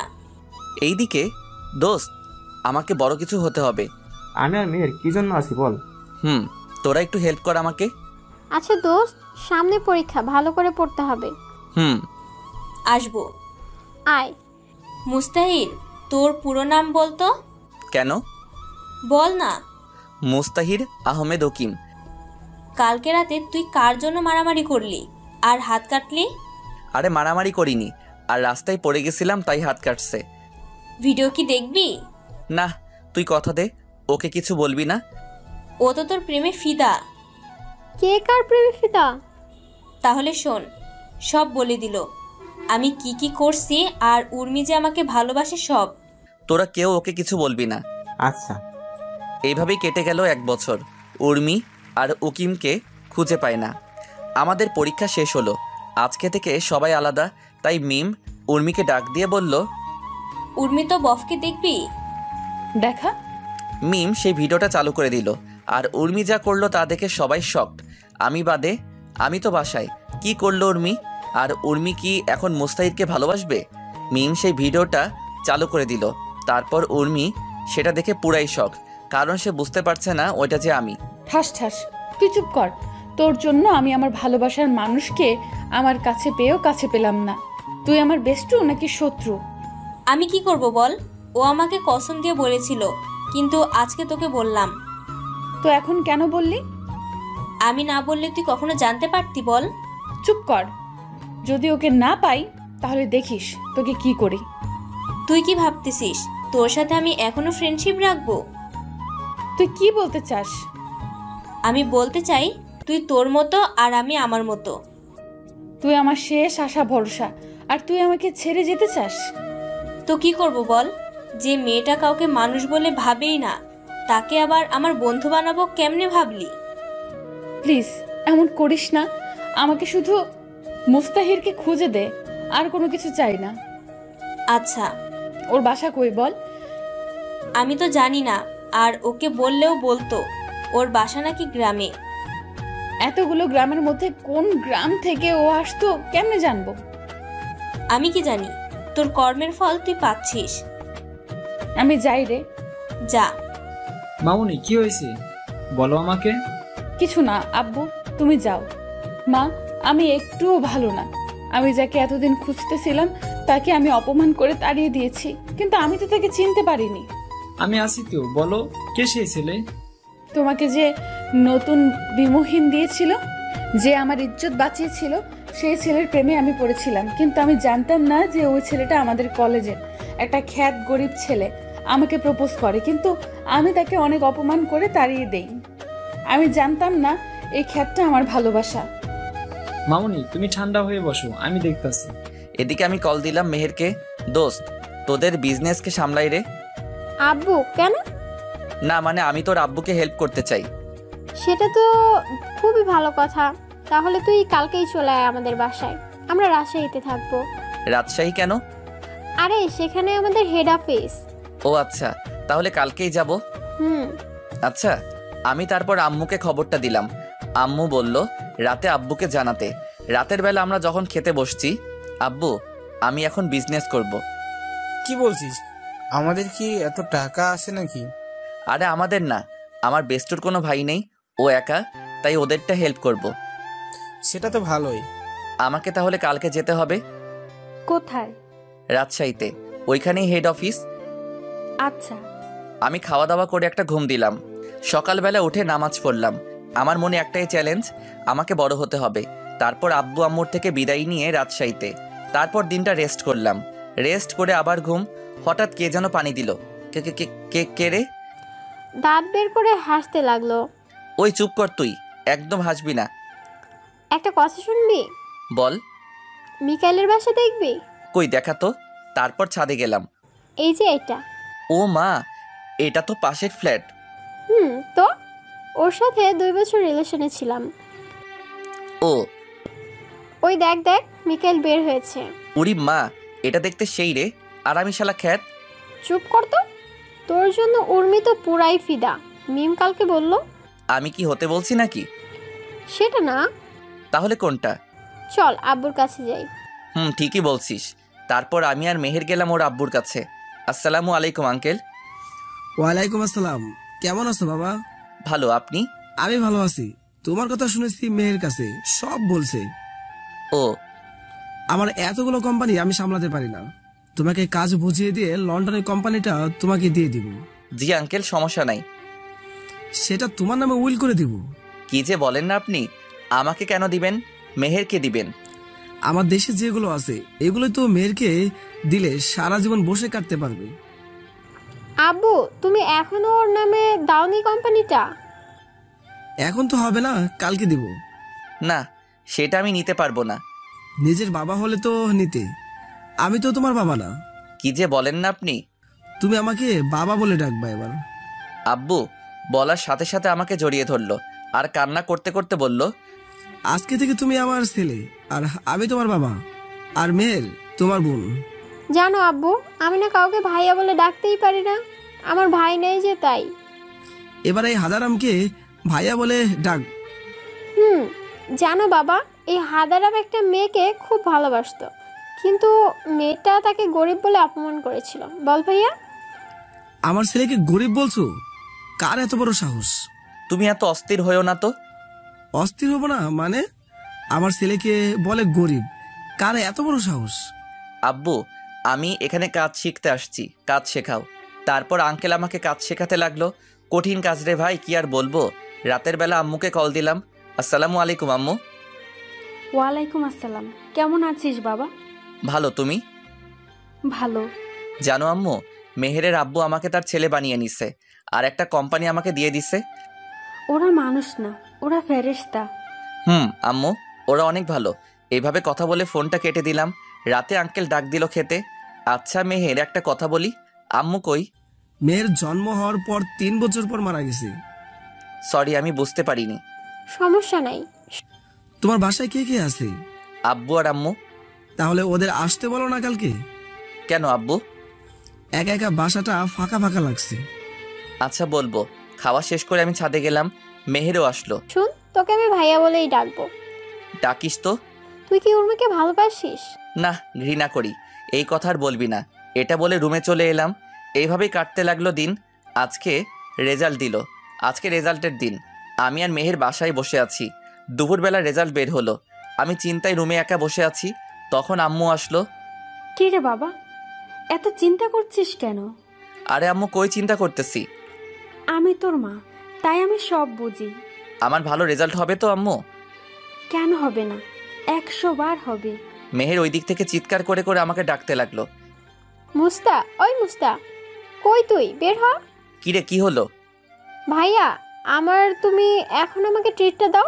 এইদিকে দোস্ত, আমাকে বড় কিছু হতে হবে। আমি আর মেয়ের কি জন্য আছি বল? তোরা একটু হেল্প কর আমাকে। আচ্ছা দোস্ত, সামনে পরীক্ষা, ভালো করে পড়তে হবে। আসবো। আয়। মুস্তাহির, তোর পুরো নাম বলতো। কেন? বল না। মুস্তাহির আহমেদ উকিম। কালকে রাতে তুই কার জন্য মারামারি করলি আর হাত কাটলি? আরে মারামারি করিনি, আর রাস্তায় পড়ে গেছিলাম তাই হাত কাটছে। ভিডিও কি দেখবি? না, তুই কথা দে, ওকে কিছু বলবি না। ও তো তোর প্রেমে ফিদা। কে কার প্রেমে ফিদা? তাহলে শোন, সব বলে দিল আমি কি কি করছি, আর উর্মি যে আমাকে ভালোবাসে সব। তোরা কেউ ওকে কিছু বলবি না। আচ্ছা। এইভাবেই কেটে গেল 1 বছর। উর্মি আর উকিমকে খুঁজে পায় না। আমাদের পরীক্ষা শেষ হলো, আজকে থেকে সবাই আলাদা। তাই মিম উর্মিকে ডাক দিয়ে বলল, উর্মি তো বফকে দেখবি? দেখা। মিম সেই ভিডিওটা চালু করে দিল, আর উর্মি যা করলো তা দেখে সবাই শকড। আমি বাদে। আমি তো বাসায় কি করলো উর্মি? আর উর্মি কি এখন মুস্তাহিদকে ভালোবাসবে? মিম সেই ভিডিওটা চালু করে দিল। তারপর উর্মি সেটা দেখে পুরাই শখ, কারণ সে বুঝতে পারছে না ওইটা যে আমি। ঠাস ঠাস, তুই চুপ কর। তোর জন্য আমি আমার ভালোবাসার মানুষকে আমার কাছে পেয়েও কাছে পেলাম না। তুই আমার বেস্টু নাকি শত্রু? আমি কি করব বল? ও আমাকে কসম দিয়ে বলেছিল, কিন্তু আজকে তোকে বললাম। তো এখন কেন বললি? আমি না বললে তুই কখনো জানতে পারতি বল? চুপ কর। যদি ওকে না পাই তাহলে দেখিস তোকে কি করি। তুই কি ভাবতেছিস তোর সাথে আমি এখনো ফ্রেন্ডশিপ রাখবো? তুই কি বলতে চাস? আমি বলতে চাই তুই তোর মতো আর আমি আমার মতো। তুই আমার শেষ আশা ভরসা, আর তুই আমাকে ছেড়ে যেতে চাস? তো কি করব বল? যে মেয়েটা কাউকে মানুষ বলে ভাবেই না, তাকে আবার আমার বন্ধু বানাবো কেমনে ভাবলি? প্লিজ এমন করিস না। আমাকে শুধু মুস্তাহিরকে খুঁজে দে, আর কোনো কিছু চাই না। আচ্ছা, ওর বাসা কই বল? আমি তো জানি না, আর ওকে বললেও বলতো ওর বাসা নাকি গ্রামে। এতগুলো গ্রামের মধ্যে কোন গ্রাম থেকে ও আসতো কেমনে জানবো? আমি কি জানি? তোর কর্মের ফল তুই পাচ্ছিস। আমি যাই রে। যা। মামুনি কি হয়েছে বলো আমাকে। কিছু না আব্বু, তুমি যাও। মা, আমি একটুও ভালো না। আমি যাকে এতদিন খুঁজতেছিলাম তাকে আমি অপমান করে তাড়িয়ে দিয়েছি, কিন্তু আমি তো তাকে চিনতে পারিনি। আমি আসি তো, বলো কে সেই ছেলে? তোমাকে যে নতুন বিমোহিন দিয়েছিল, যে আমার ইজ্জত বাঁচিয়েছিল, সেই ছেলের প্রেমে আমি পড়েছিলাম। কিন্তু আমি জানতাম না যে ওই ছেলেটা আমাদের কলেজের একটা খ্যাত গরিব ছেলে। আমাকে প্রপোজ করে, কিন্তু আমি তাকে অনেক অপমান করে তাড়িয়ে দেই। আমি জানতাম না এই খ্যাতটা আমার ভালোবাসা। মামুনি তুমি ঠান্ডা হয়ে বসো, আমি দেখতাছি। এদিকে আমি কল দিলাম মেহেরকে। দোস্ত, তোদের বিজনেসকে সামলাই রে। আব্বু কেন? না মানে আমি তোর আব্বুকে হেল্প করতে চাই। সেটা তো খুবই ভালো কথা। তাহলে তুই কালকেই চলে আয় আমাদের বাসায়, আমরা রাজশাহীতে থাকবো। রাজশাহী কেন? আরে সেখানে আমাদের হেড অফিস। ও আচ্ছা, তাহলে কালকেই যাব। আচ্ছা, আমি তারপর আম্মুকে খবরটা দিলাম। আম্মু বলল রাতে আব্বুকে জানাতে। রাতের বেলা আমরা যখন খেতে বসছি, আব্বু আমি এখন বিজনেস করব। কি বলছিস? আমাদের কি এত টাকা আছে নাকি? আরে আমাদের না, আমার বেস্টুর কোনো ভাই নেই, ও একা, তাই ওদেরটা হেল্প করব। সেটা তো ভালোই। আমাকে তাহলে কালকে যেতে হবে। কোথায়? রাজশাহীতে, ওইখানেই হেড অফিস। আচ্ছা। আমি খাওয়া দাওয়া করে একটা ঘুম দিলাম। সকালবেলা উঠে নামাজ পড়লাম। আমার মনে একটাই চ্যালেঞ্জ, আমাকে বড় হতে হবে। তারপর আব্বু আম্মুর থেকে বিদায় নিয়ে রাজশাহীতে। তারপর দিনটা রেস্ট করলাম। রেস্ট করে আবার ঘুম। হঠাৎ কে যেন পানি দিল। কে কে কে কে রে? দাঁত বের করে হাসতে লাগলো। ওই চুপ কর তুই, একদম হাসবি না। একটা কথা শুনবি? বল। মিকাইলের বাসা দেখবি? কই দেখা তো। তারপর ছাদে গেলাম। এই যে এটা। ও মা, এটা তো পাশের ফ্ল্যাট। তো ওর সাথে 2 বছর রিলেশনে ছিলাম। ও ওই দেখ দেখ, মিকাইল বের হয়েছে। উরি মা, এটা দেখতে সেই রে। আর আমি শালা খ্যাত। চুপ কর তো। তোর জন্য উর্মি তো পুরাই ফিদা। মিম কালকে বলল। আমি কি হতে বলছি নাকি? সেটা না। তাহলে কোনটা? চল আব্বুর কাছে যাই। ঠিকই বলছিস। তারপর আমি আর মেহের গেলাম ওর আব্বুর কাছে। আসসালামু আলাইকুম আঙ্কেল। ওয়ালাইকুম আসসালাম। কেমন আছো বাবা? ভালো, আপনি? আমি ভালো আছি। তোমার কথা শুনেছি মেহের কাছে, সব বলছে। ও, আমার এতগুলো কোম্পানি আমি সামলাতে পারি না। তোমাকে কাজ বুঝিয়ে দিয়ে লন্ডনের কোম্পানিটা তোমাকে দিয়ে দিব। জি আঙ্কেল, সমস্যা নাই। সেটা তোমার নামে উইল করে দিব। কি যে বলেন না আপনি। আমাকে কেন দিবেন? মেহেরকে দিবেন। আমার দেশে যেগুলো আছে এগুলো তো মেহেরকে দিলে সারা জীবন বসে কাটতে পারবে। আব্বু, তুমি এখনো ওর নামে দাওনি কোম্পানিটা? এখন তো হবে না, কালকে দিব। না, সেটা আমি নিতে পারবো না। নিজের বাবা হলে তো নিতে। আমি তো তোমার বাবা না। কি যে বলেন না আপনি। তুমি আমাকে বাবা বলে ডাকবা এবার। আব্বু বলার সাথে সাথে আমাকে জড়িয়ে ধরলো আর কান্না করতে করতে বলল, আজকে থেকে তুমি আমার ছেলে, আর আমি তোমার বাবা, আর মেহের তোমার বোন। জানো আব্বু, আমি না কাউকে ভাইয়া বলে ডাকতেই পারি না। আমার ভাই নেই যে, তাই। এবার এই হাজারামকে ভাইয়া বলে ডাক। জানো বাবা, এই হাদারাম একটা মেয়েকে খুব ভালোবাসতো, কিন্তু মেয়েটা তাকে গরিব বলে অপমান করেছিল। বল ভাইয়া। আমার ছেলেকে গরিব বলছো? কার এত বড় সাহস? তুমি এত অস্থির হয়েও না তো। অস্থির হব না মানে? আমার ছেলেকে বলে গরিব, কার এত বড় সাহস? আব্বু, আমি এখানে কাজ শিখতে আসছি, কাজ শেখাও। তারপর আঙ্কেল আমাকে কাজ শেখাতে লাগলো। কঠিন কাজ রে ভাই, কি আর বলবো। রাতের বেলা আম্মুকে কল দিলাম, আসসালামু আলাইকুম আম্মু। ওয়ালাইকুম আসসালাম। কেমন আছিস বাবা? ভালো, তুমি? ভালো। জানো আম্মু, মেহেরের আব্বু আমাকে তার ছেলে বানিয়ে নিছে, আর একটা কোম্পানি আমাকে দিয়ে দিছে। ওরা মানুষ না, ওরা ফেরেশতা। আম্মু, ওরা অনেক ভালো। এইভাবে কথা বলে ফোনটা কেটে দিলাম। রাতে আঙ্কেল ডাক দিল খেতে। আচ্ছা মেহের, একটা কথা বলি, আম্মু কই? মেয়ের জন্ম হওয়ার পর 3 বছর পর মারা গেছে। সরি, আমি বুঝতে পারিনি। সমস্যা নাই। তোমার বাসায় কে কে আছে? আব্বু আর আম্মু। তাহলে ওদের আসতে বলো না কালকে। কেন আব্বু? একা একা বাসাটা ফাঁকা ফাঁকা লাগছে। আচ্ছা বলবো। খাওয়া শেষ করে আমি ছাদে গেলাম, মেহেরও আসলো। শুন, তোকে আমি ভাইয়া বলেই ডাকবো। ডাকিস তো। তুই কি উর্মিকে ভালোবাসিস? না, ঘৃণা করি। এই কথা আর বলবি না। এটা বলে রুমে চলে এলাম। এইভাবেই কাটতে লাগলো দিন। আজকে রেজাল্ট দিল। আজকে রেজাল্টের দিন। আমি আর মেহের বাসায় বসে আছি। দুপুরবেলা রেজাল্ট বের হলো। আমি চিন্তায় রুমে একা বসে আছি। তখন আম্মু আসলো। কি রে বাবা, এত চিন্তা করছিস কেন? আরে আম্মু, কই চিন্তা করতেছি? আমি তোর মা, তাই আমি সব বুঝি। আমার ভালো রেজাল্ট হবে তো আম্মু? কেন হবে না, 100 বার হবে। মেহের ওই দিক থেকে চিৎকার করে করে আমাকে ডাকতে লাগলো। মুস্তা, ওই মুস্তা, কই তুই? বের হ। কিরে, কি হলো? ভাইয়া, তুমি এখন আমাকে ট্রিটটা দাও।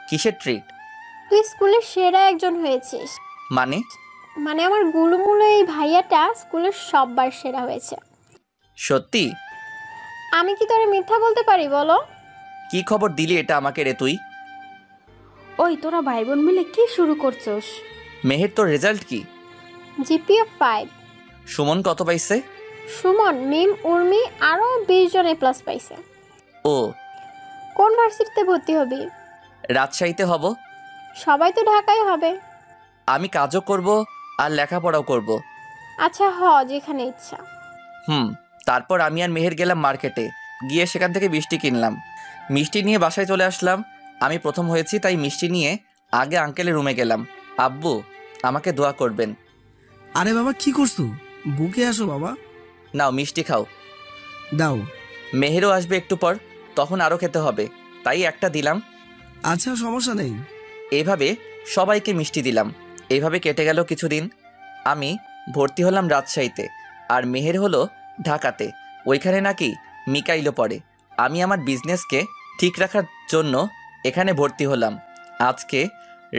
কিসের ট্রিট? তুই স্কুলের সেরা একজন হয়েছিস। মানে আমার গুলুমুলু এই ভাইয়াটা স্কুলের সববার সেরা হয়েছে। সত্যি? আমি কি তোরে মিথ্যা বলতে পারি বলো? কি খবর দিলি এটা আমাকে রে তুই? ওই তোরা ভাই বোন মিলে কি শুরু করছস? মেহের, তোর রেজাল্ট কি? জিপিএ 5। সুমন কত পাইছে? সুমন, মিম, উর্মি আরো 20 জন A+ পাইছে। ও। কোন ভার্সিটিতে ভর্তি হবি? রাজশাহীতে হব। সবাই তো ঢাকায় হবে। আমি কাজও করব আর লেখাপড়াও করব। আচ্ছা, যেখানে ইচ্ছা। তারপর আমি আর মেহের গেলাম মার্কেটে। গিয়ে সেখান থেকে মিষ্টি কিনলাম। মিষ্টি নিয়ে বাসায় চলে আসলাম। আমি প্রথম হয়েছি, তাই মিষ্টি নিয়ে আগে আঙ্কেলের রুমে গেলাম। আব্বু, আমাকে দোয়া করবেন। আরে বাবা, কি করছো? বুকে আসো বাবা। নাও মিষ্টি খাও। দাও। মেহেরও আসবে একটু পর, তখন আরও খেতে হবে, তাই একটা দিলাম। আচ্ছা, সমস্যা নেই। এইভাবে সবাইকে মিষ্টি দিলাম। এইভাবে কেটে গেল কিছুদিন। আমি ভর্তি হলাম রাজশাহীতে, আর মেহের হলো ঢাকাতে। ওইখানে নাকি মিকাইলও পড়ে। আমি আমার বিজনেসকে ঠিক রাখার জন্য এখানে ভর্তি হলাম। আজকে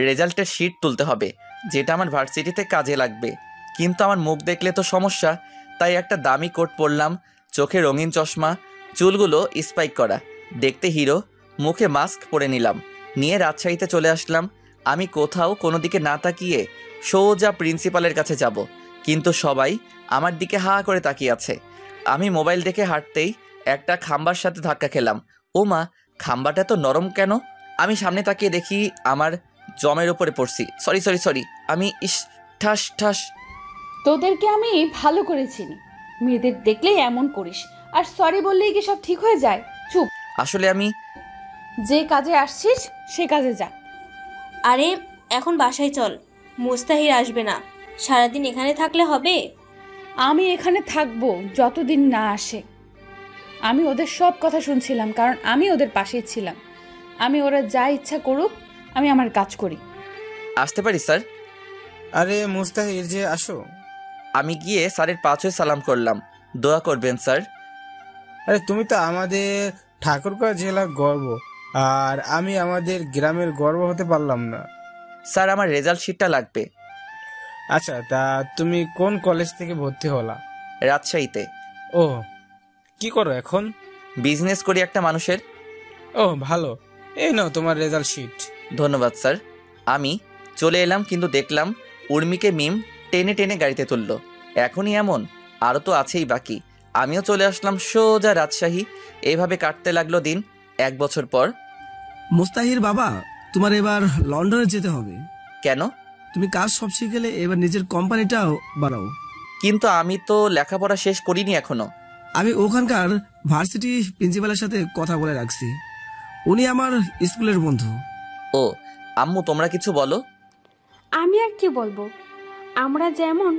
রেজাল্টের শিট তুলতে হবে, যেটা আমার ভার্সিটিতে কাজে লাগবে। কিন্তু আমার মুখ দেখলে তো সমস্যা, তাই একটা দামি কোট পরলাম, চোখে রঙিন চশমা, চুলগুলো স্পাইক করা, দেখতে হিরো, মুখে মাস্ক পরে নিলাম। নিয়ে রাজশাহীতে চলে আসলাম। আমি কোথাও কোনো দিকে না তাকিয়ে সোজা প্রিন্সিপালের কাছে যাব, কিন্তু সবাই আমার দিকে হা করে তাকিয়ে আছে। আমি মোবাইল দেখে হাঁটতেই একটা খাম্বার সাথে ধাক্কা খেলাম। ও মা, খাম্বাটা তো নরম কেন? আমি সামনে তাকিয়ে দেখি আমার জমের উপরে পড়ছি। সরি, আমি ঠাস ঠাস। তোদেরকে আমি ভালো করে চিনি, মেয়েদের দেখলেই এমন করিস, আর সরি বললেই কি সব ঠিক হয়ে যায়? চুপ। আসলে আমি যে কাজে আসছিস সে কাজে যা। আরে এখন বাসায় চল, মুস্তাহির আসবে না। সারাদিন এখানে থাকলে হবে? আমি এখানে থাকবো যতদিন না আসে। আমি ওদের সব কথা শুনছিলাম, কারণ আমি ওদের পাশেই ছিলাম। আমি ওরা যা ইচ্ছা করুক, আমি আমার কাজ করি। আসতে পারি স্যার? আরে মুস্তাহির যে, আসো। আমি গিয়ে স্যারের পা ছুঁয়ে সালাম করলাম। দোয়া করবেন স্যার। আরে তুমি তো আমাদের ঠাকুরগাঁও জেলার গর্ব, আর আমি আমাদের গ্রামের গর্ব হতে পারলাম না। স্যার, আমার রেজাল্ট শিটটা লাগবে। আচ্ছা, তা তুমি কোন কলেজ থেকে ভর্তি হলা? রাজশাহীতে। ও, কি করো এখন? বিজনেস করি একটা মানুষের। ও ভালো, এই নাও তোমার রেজাল্ট শিট। ধন্যবাদ স্যার। আমি চলে এলাম, কিন্তু দেখলাম উর্মিকে মিম টেনে টেনে গাড়িতে তুলল। এখনই এমন? আরও তো আছেই বাকি। আমিও চলে আসলাম সোজা রাজশাহী। এইভাবে কাটতে লাগলো দিন। 1 বছর পর। মুস্তাহির বাবা, তোমার এবার লন্ডনে যেতে হবে। কেন? তুমি কাজ সব শিখে গেলে এবার নিজের কোম্পানিটাও বাড়াও। কিন্তু আমি তো লেখাপড়া শেষ করিনি এখনো। আমি ওখানকার ভার্সিটি প্রিন্সিপালের সাথে কথা বলে রাখছি, উনি আমার স্কুলের বন্ধু। ও আম্মু, তোমরা কিছু বলো। আমি আর কি বলবো, আমরা যেমন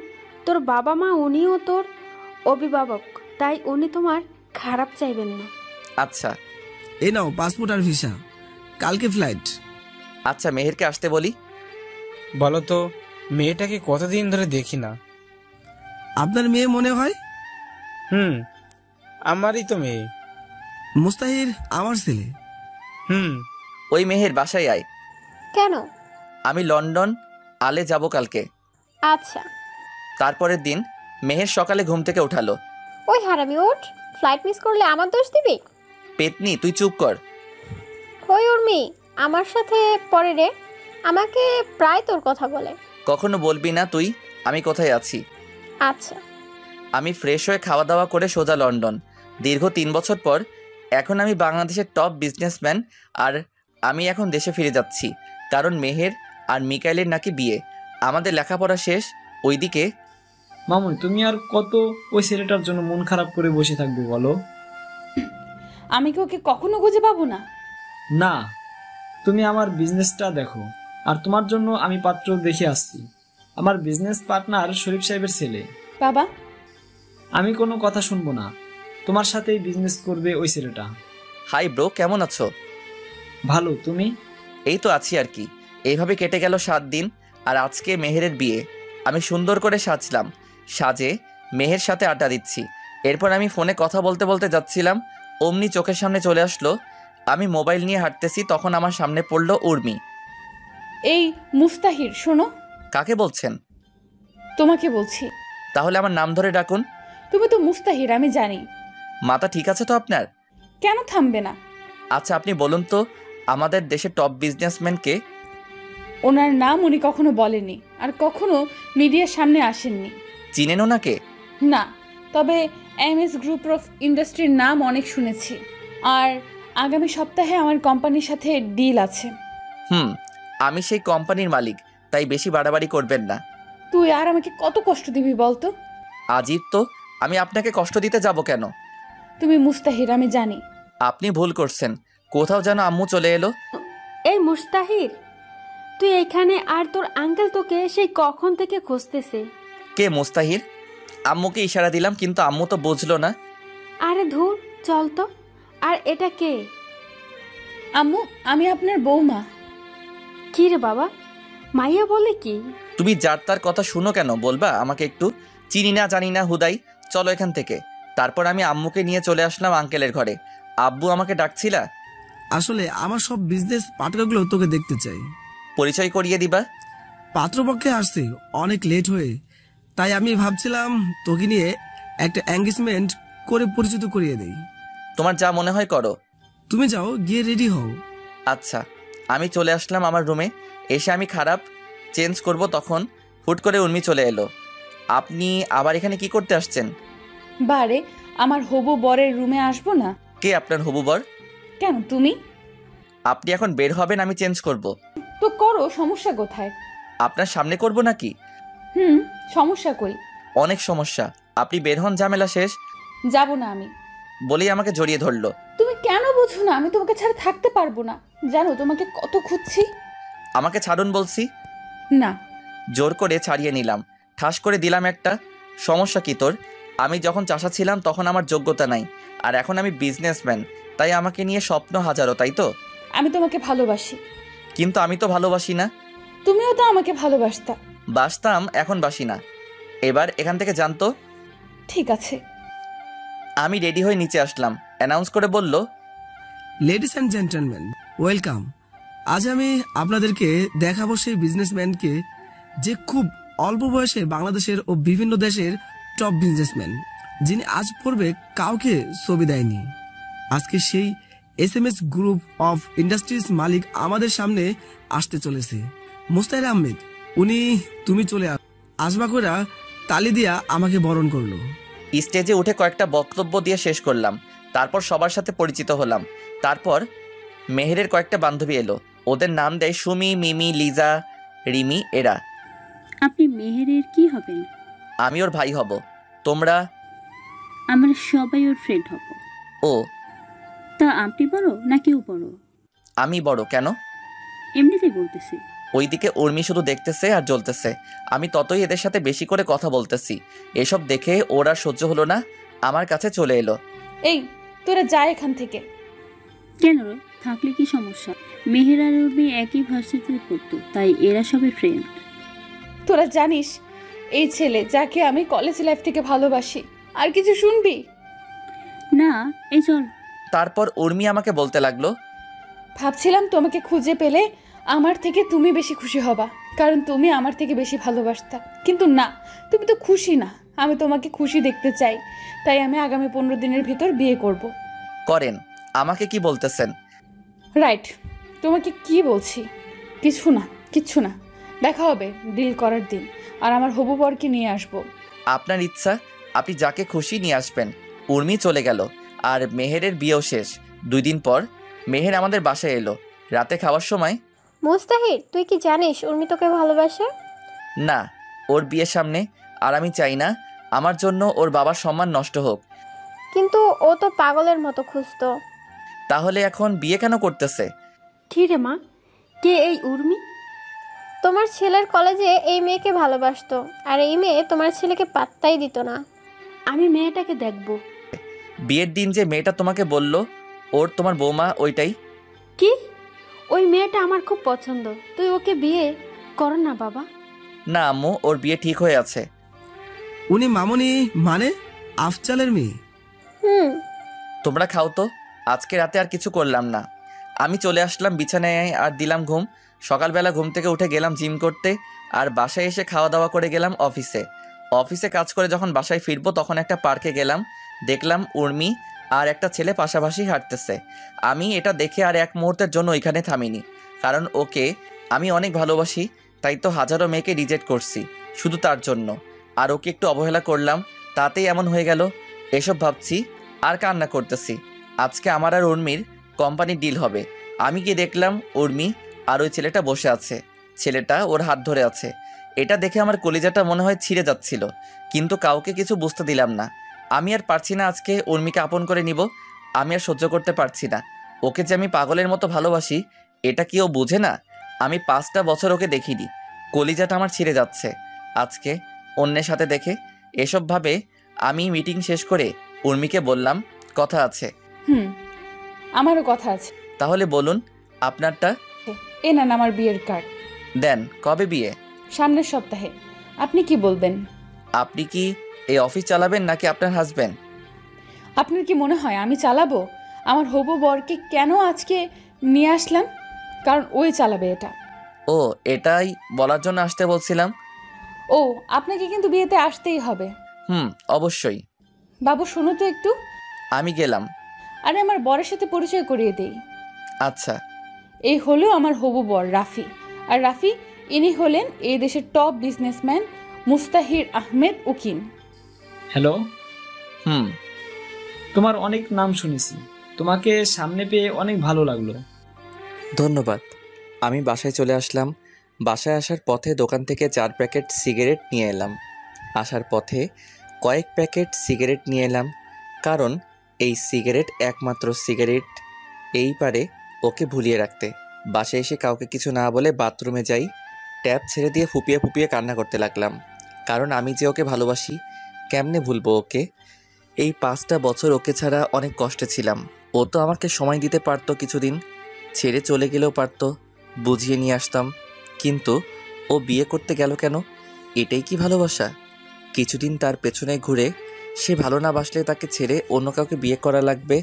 তোর বাবা মা, উনিও তোর অভিভাবক, তাই উনি তোমার খারাপ চাইবেন না। আচ্ছা। এই নাও পাসপোর্ট আর ভিসা, কালকে ফ্লাইট। আচ্ছা, মেহেরকে আসতে বলি। বলো তো, মেয়েটাকে কতদিন ধরে দেখি না। আপনার মেয়ে মনে হয়? আমারই তো মেয়ে। মুস্তাহির আমার ছেলে। ওই মেহের বাসায় আয়। কেন? আমি লন্ডন আলে যাব কালকে। আচ্ছা। তারপরের দিন মেহের সকালে ঘুম থেকে উঠালো। ওই হারামি ওঠ, ফ্লাইট মিস করলে আমার দোষ দিবি? পেতনি, তুই চুপ কর। ওই উর্মি, আমার সাথে পরে রে, আমাকে প্রায় তোর কথা বলে। কখনো বলবি না তুই আমি কোথায় আছি। আচ্ছা। আমি ফ্রেশ হয়ে খাওয়া দাওয়া করে সোজা লন্ডন। দীর্ঘ 3 বছর পর এখন আমি বাংলাদেশের টপ বিজনেসম্যান, আর আমি এখন দেশে ফিরে যাচ্ছি কারণ মেহের আর মিকাইলের নাকি বিয়ে। আমাদের লেখাপড়া শেষ। ওইদিকে মামুনি, তুমি আর কত ওই ছেলেটার জন্য মন খারাপ করে বসে থাকবে বলো? আমি কি ওকে কখনো খুঁজে পাবো না? না, তুমি আমার বিজনেসটা দেখো, আর তোমার জন্য আমি পাত্র দেখে আসছি। আমার বিজনেস পার্টনার শরীফ সাহেবের ছেলে। বাবা, আমি কোনো কথা শুনবো না, তোমার সাথেই বিজনেস করবে ওই ছেলেটা। হাই ব্রো, কেমন আছো? ভালো, তুমি? এই তো আছি আর কি। এইভাবে কেটে গেল 7 দিন, আর আজকে মেহেরের বিয়ে। আমি সুন্দর করে সাজলাম, সাজে মেহের সাথে আড্ডা দিচ্ছি। এরপর আমি ফোনে কথা বলতে বলতে যাচ্ছিলাম, অমনি চোখের সামনে চলে আসলো। আমি মোবাইল নিয়ে হাঁটতেছি, তখন আমার সামনে পড়লো উর্মি। এই মুস্তাহির, শোনো। কাকে বলছেন? তোমাকে বলছি। তাহলে আমার নাম ধরে ডাকুন। তুমি তো মুস্তাহির, আমি জানি। মাথা ঠিক আছে তো আপনার? কেন থামবে না? আচ্ছা, আপনি বলুন তো আমাদের দেশের টপ বিজনেসম্যান কে? ওনার নাম উনি কখনো বলেনি, আর কখনো মিডিয়ার সামনে আসেননি। চিনেন ওনাকে? না, তবে এমএস গ্রুপ অফ ইন্ডাস্ট্রির নাম অনেক শুনেছি, আর আগামী সপ্তাহে আমার কোম্পানির সাথে ডিল আছে। আমি সেই কোম্পানির মালিক, তাই বেশি বাড়াবাড়ি করবেন না। তুই আর আমাকে কত কষ্ট দিবি বলতো? আজীব তো, আমি আপনাকে কষ্ট দিতে যাব কেন? তুমি মুস্তাহির, আমি জানি। আপনি ভুল করছেন, কোথাও যেন আম্মু চলে এলো। এই মুস্তাহির, তুই এখানে, আর তোর আঙ্কেল তোকে সেই কখন থেকে খুঁজতেছে। কে মুস্তাহির? আম্মুকে ইশারা দিলাম, কিন্তু আম্মু তো বুঝলো না। আরে ধুর, চল তো। আর এটা কে? আম্মু, আমি আপনার বৌমা। কি রে বাবা, মাইয়া বলে কি? তুমি যার তার কথা শুনো কেন, বলবা আমাকে একটু? চিনি না জানি না হুদাই, চলো এখান থেকে। তারপর আমি আম্মুকে নিয়ে চলে আসলাম আঙ্কেলের ঘরে। আব্বু আমাকে ডাকছিলা? আসলে আমার সব বিজনেস পার্টনারগুলো তোকে দেখতে চাই। পরিচয় করিয়ে দিবা? পাত্রপক্ষে আসছে অনেক লেট হয়ে, তাই আমি ভাবছিলাম তোকে নিয়ে একটা এঙ্গেজমেন্ট করে পরিচিত করিয়ে দেই। তোমার যা মনে হয় করো। তুমি যাও, গিয়ে রেডি হও। আচ্ছা। আমি চলে আসলাম আমার রুমে। এসে আমি খারাপ চেঞ্জ করব, তখন হুট করে উর্মি চলে এলো। আপনি আবার এখানে কি করতে আসছেন? বারে, আমার হবু বরের রুমে আসবো না? কে আপনার হবু বর? কেন, তুমি? আপনি এখন বের হবেন, আমি চেঞ্জ করব। তো করো, সমস্যা কোথায়? আপনার সামনে করব নাকি? সমস্যা কই? অনেক সমস্যা। আপনি বের হন, ঝামেলা শেষ। যাব না আমি। বলেই আমাকে জড়িয়ে ধরলো। তুমি কেন বুঝো না? আমি তোমাকে ছাড়া থাকতে পারবো না। জানো তোমাকে কত খুঁজছি। আমাকে ছাড়ুন বলছি। না। জোর করে ছাড়িয়ে নিলাম, ঠাস করে দিলাম একটা। সমস্যা কি তোর? আমি যখন চাষা ছিলাম তখন আমার যোগ্যতা নাই, আর এখন আমি বিজনেসম্যান, তাই আমাকে নিয়ে স্বপ্ন হাজারো, তাই তো? আমি তোমাকে ভালোবাসি। কিন্তু আমি তো ভালোবাসি না। তুমিও তো আমাকে ভালোবাসতা। বাসতাম, এখন বাসি না। এবার এখান থেকে জানতো। ঠিক আছে। আমি রেডি হয়ে নিচে আসলাম, অ্যানাউন্স করে বলল, লেডিস অ্যান্ড জেন্টলম্যান, ওয়েলকাম। আজ আমি আপনাদেরকে দেখাবো সেই বিজনেসম্যানকে যে খুব অল্প বয়সে বাংলাদেশের ও বিভিন্ন দেশের টপ বিজনেসম্যান, যিনি আজ পূর্বে কাউকে ছবি দেয়নি। আজকে সেই এসএমএস গ্রুপ অফ ইন্ডাস্ট্রিজ মালিক আমাদের সামনে আসতে চলেছে, মুস্তাহির আহমেদ। উনি তুমি চলে আসবা করে তালি দিয়া আমাকে বরণ করলো। স্টেজে উঠে কয়েকটা বক্তব্য দিয়ে শেষ করলাম। তারপর সবার সাথে পরিচিত হলাম। তারপর মেহেরের কয়েকটা বান্ধবী এলো। ওদের নাম দেয় সুমি, মিমি, লিজা, রিমি এরা। আপনি মেহেরের কি হবেন? আমি ওর ভাই হব। তোমরা? আমরা সবাই ওর ফ্রেন্ড হব। ও, তা আপনি বড় না কেউ বড়? আমি বড়। কেন? এমনিতেই বলতেছি। ওইদিকে উর্মি শুধু দেখতেছে আর জ্বলতেছে। আমি ততই এদের সাথে বেশি করে কথা বলতেছি। এসব দেখে ওর আর সহ্য হলো না, আমার কাছে চলে এলো। এই তোরা যা এখান থেকে। কেন রে? থাকলে কি সমস্যা? মেহের আর উর্মি একই ভার্সিটিতে পড়তো, তাই এরা সবাই ফ্রেন্ড। তোরা জানিস এই ছেলে যাকে আমি কলেজ লাইফ থেকে ভালোবাসি। আর কিছু শুনবি না? এই চল। তারপর উর্মি আমাকে বলতে লাগলো, ভাবছিলাম তোমাকে খুঁজে পেলে আমার থেকে তুমি বেশি খুশি হবা, কারণ তুমি আমার থেকে বেশি ভালোবাসতা। কিন্তু না, তুমি তো খুশি না। আমি তোমাকে খুশি দেখতে চাই, তাই আমি আগামী 15 দিনের ভিতর বিয়ে করব। করেন। আমাকে কি বলতেছেন? রাইট, তোমাকে কি বলছি? কিচ্ছু না। দেখা হবে ডিল করার দিন, আর আমার হবু বরকে নিয়ে আসবো। আপনার ইচ্ছা, আপনি যাকে খুশি নিয়ে আসবেন। উর্মি চলে গেল আর মেহেরের বিয়েও শেষ। 2 দিন পর মেহের আমাদের বাসায় এলো। রাতে খাওয়ার সময়, মুস্তাহির, তুই কি জানিস উর্মি তোকে ভালোবাসে? না, ওর বিয়ের সামনে। আর আমি চাই না আমার জন্য ওর বাবার সম্মান নষ্ট হোক। কিন্তু ও তো পাগলের মতো খুঁজতো। তাহলে এখন বিয়ে কেন করতেছে? কি রে মা, কে এই উর্মি? তোমার ছেলের কলেজে এই মেয়েকে ভালোবাসতো, আর এই মেয়ে তোমার ছেলেকে পাত্তাই দিত না। আমি মেয়েটাকে দেখব। বিয়ের দিন যে মেয়েটা তোমাকে বলল ওর তোমার বৌমা, ওইটাই? কি? ওই মেয়েটা আমার খুব পছন্দ, তুই ওকে বিয়ে কর না বাবা। না আম্মু, ওর বিয়ে ঠিক হয়ে আছে। উনি মামনি মানে আফজালের মেয়ে? তোমরা খাও তো, আজকে রাতে আর কিছু করলাম না। আমি চলে আসলাম বিছানায় আর দিলাম ঘুম। সকালবেলা ঘুম থেকে উঠে গেলাম জিম করতে, আর বাসায় এসে খাওয়া দাওয়া করে গেলাম অফিসে কাজ করে যখন বাসায় ফিরবো তখন একটা পার্কে গেলাম। দেখলাম উর্মি আর একটা ছেলে পাশাপাশি হাঁটতেছে। আমি এটা দেখে আর এক মুহূর্তের জন্য ওইখানে থামিনি, কারণ ওকে আমি অনেক ভালোবাসি। তাই তো হাজারো মেয়েকে রিজেক্ট করছি শুধু তার জন্য, আর ওকে একটু অবহেলা করলাম, তাতেই এমন হয়ে গেল। এসব ভাবছি আর কান্না করতেছি। আজকে আমার আর উর্মির কোম্পানি ডিল হবে। আমি গিয়ে দেখলাম উর্মি আর ওই ছেলেটা বসে আছে, ছেলেটা ওর হাত ধরে আছে। এটা দেখে আমার কলিজাটা মনে হয় ছিঁড়ে যাচ্ছিল, কিন্তু কাউকে কিছু বুঝতে দিলাম না। আমি আর পারছি না আজকে উর্মিকে আপন করে নিব। আমি আর সহ্য করতে পারছি না। ওকে যে আমি পাগলের মতো ভালোবাসি, এটা কি ও বুঝে না? আমি 5টা বছর ওকে দেখিনি, কলিজাটা আমার ছিঁড়ে যাচ্ছে আজকে অন্যের সাথে দেখে। এসব ভাবে আমি মিটিং শেষ করে উর্মিকে বললাম, কথা আছে। আমারও কথা আছে। তাহলে বলুন আপনারটা। এ নেন আমার বিয়ের কার্ড। দেন। কবে বিয়ে? সামনের সপ্তাহে। আপনি কি বলবেন? আপনি কি এই অফিস চালাবেন নাকি আপনার হাজবেন্ড? আপনার কি মনে হয় আমি চালাবো? আমার হবু বরকে কেন আজকে নিয়ে আসলাম? কারণ ওই চালাবে এটা। ও, এটাই বলার জন্য আসতে বলছিলাম। ও, আপনাকে কিন্তু বিয়েতে আসতেই হবে। অবশ্যই। বাবু শোনো তো একটু। আমি গেলাম। আরে আমার বরের সাথে পরিচয় করিয়ে দেই। আচ্ছা। এই হলো আমার হবু বর রাফি। আর রাফি, ইনি হলেন এই দেশের টপ বিজনেসম্যান মুস্তাহির আহমেদ উকিম। হ্যালো। তোমার অনেক নাম শুনেছি, তোমাকে সামনে পেয়ে অনেক ভালো লাগলো। ধন্যবাদ। আমি বাসায় চলে আসলাম। বাসায় আসার পথে দোকান থেকে 4 প্যাকেট সিগারেট নিয়ে এলাম। আসার পথে কয়েক প্যাকেট সিগারেট নিয়ে এলাম, কারণ এই সিগারেট একমাত্র সিগারেট এই পারে ওকে ভুলিয়ে রাখতে। বাসায় এসে কাউকে কিছু না বলে বাথরুমে যাই। ট্যাপ ছেড়ে দিয়ে ফুপিয়ে ফুপিয়ে কান্না করতে লাগলাম, কারণ আমি যে ওকে ভালোবাসি, কেমনে ভুলবো ওকে? এই 5টা বছর ওকে ছাড়া অনেক কষ্টে ছিলাম। ও তো আমাকে সময় দিতে পারতো, কিছুদিন ছেড়ে চলে গেলেও পারতো, বুঝিয়ে নিয়ে আসতাম। কিন্তু ও বিয়ে করতে গেল কেন? এটাই কি ভালোবাসা? কিছুদিন তার পেছনে ঘুরে সে ভালো না বাসলে তাকে ছেড়ে অন্য কাউকে বিয়ে করা লাগবে।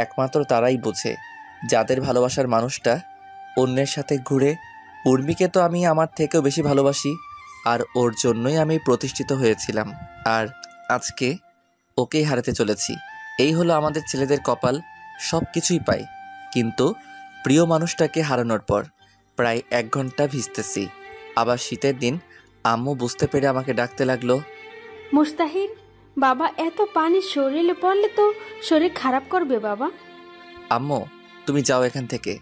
একমাত্র তারাই বোঝে যাদের ভালোবাসার মানুষটা অন্যের সাথে ঘুরে। উর্মিকে তো আমি আমার থেকেও বেশি ভালোবাসি, আর ওর জন্যই আমি প্রতিষ্ঠিত হয়েছিলাম, আর আজকে ওকেই হারাতে চলেছি। এই হলো আমাদের ছেলেদের কপাল, সব কিছুই পাই, কিন্তু প্রিয় মানুষটাকে হারানোর পর প্রায় 1 ঘন্টা ভিজতেছি। আবার শীতের দিন আম্মু বুঝতে পেরে আমাকে ডাকতে লাগলো, মুস্তাহির বাবা, এত পানি শরীরে পড়লে তো শরীর খারাপ করবে বাবা। আম্মু তুমি যাও এখান থেকে।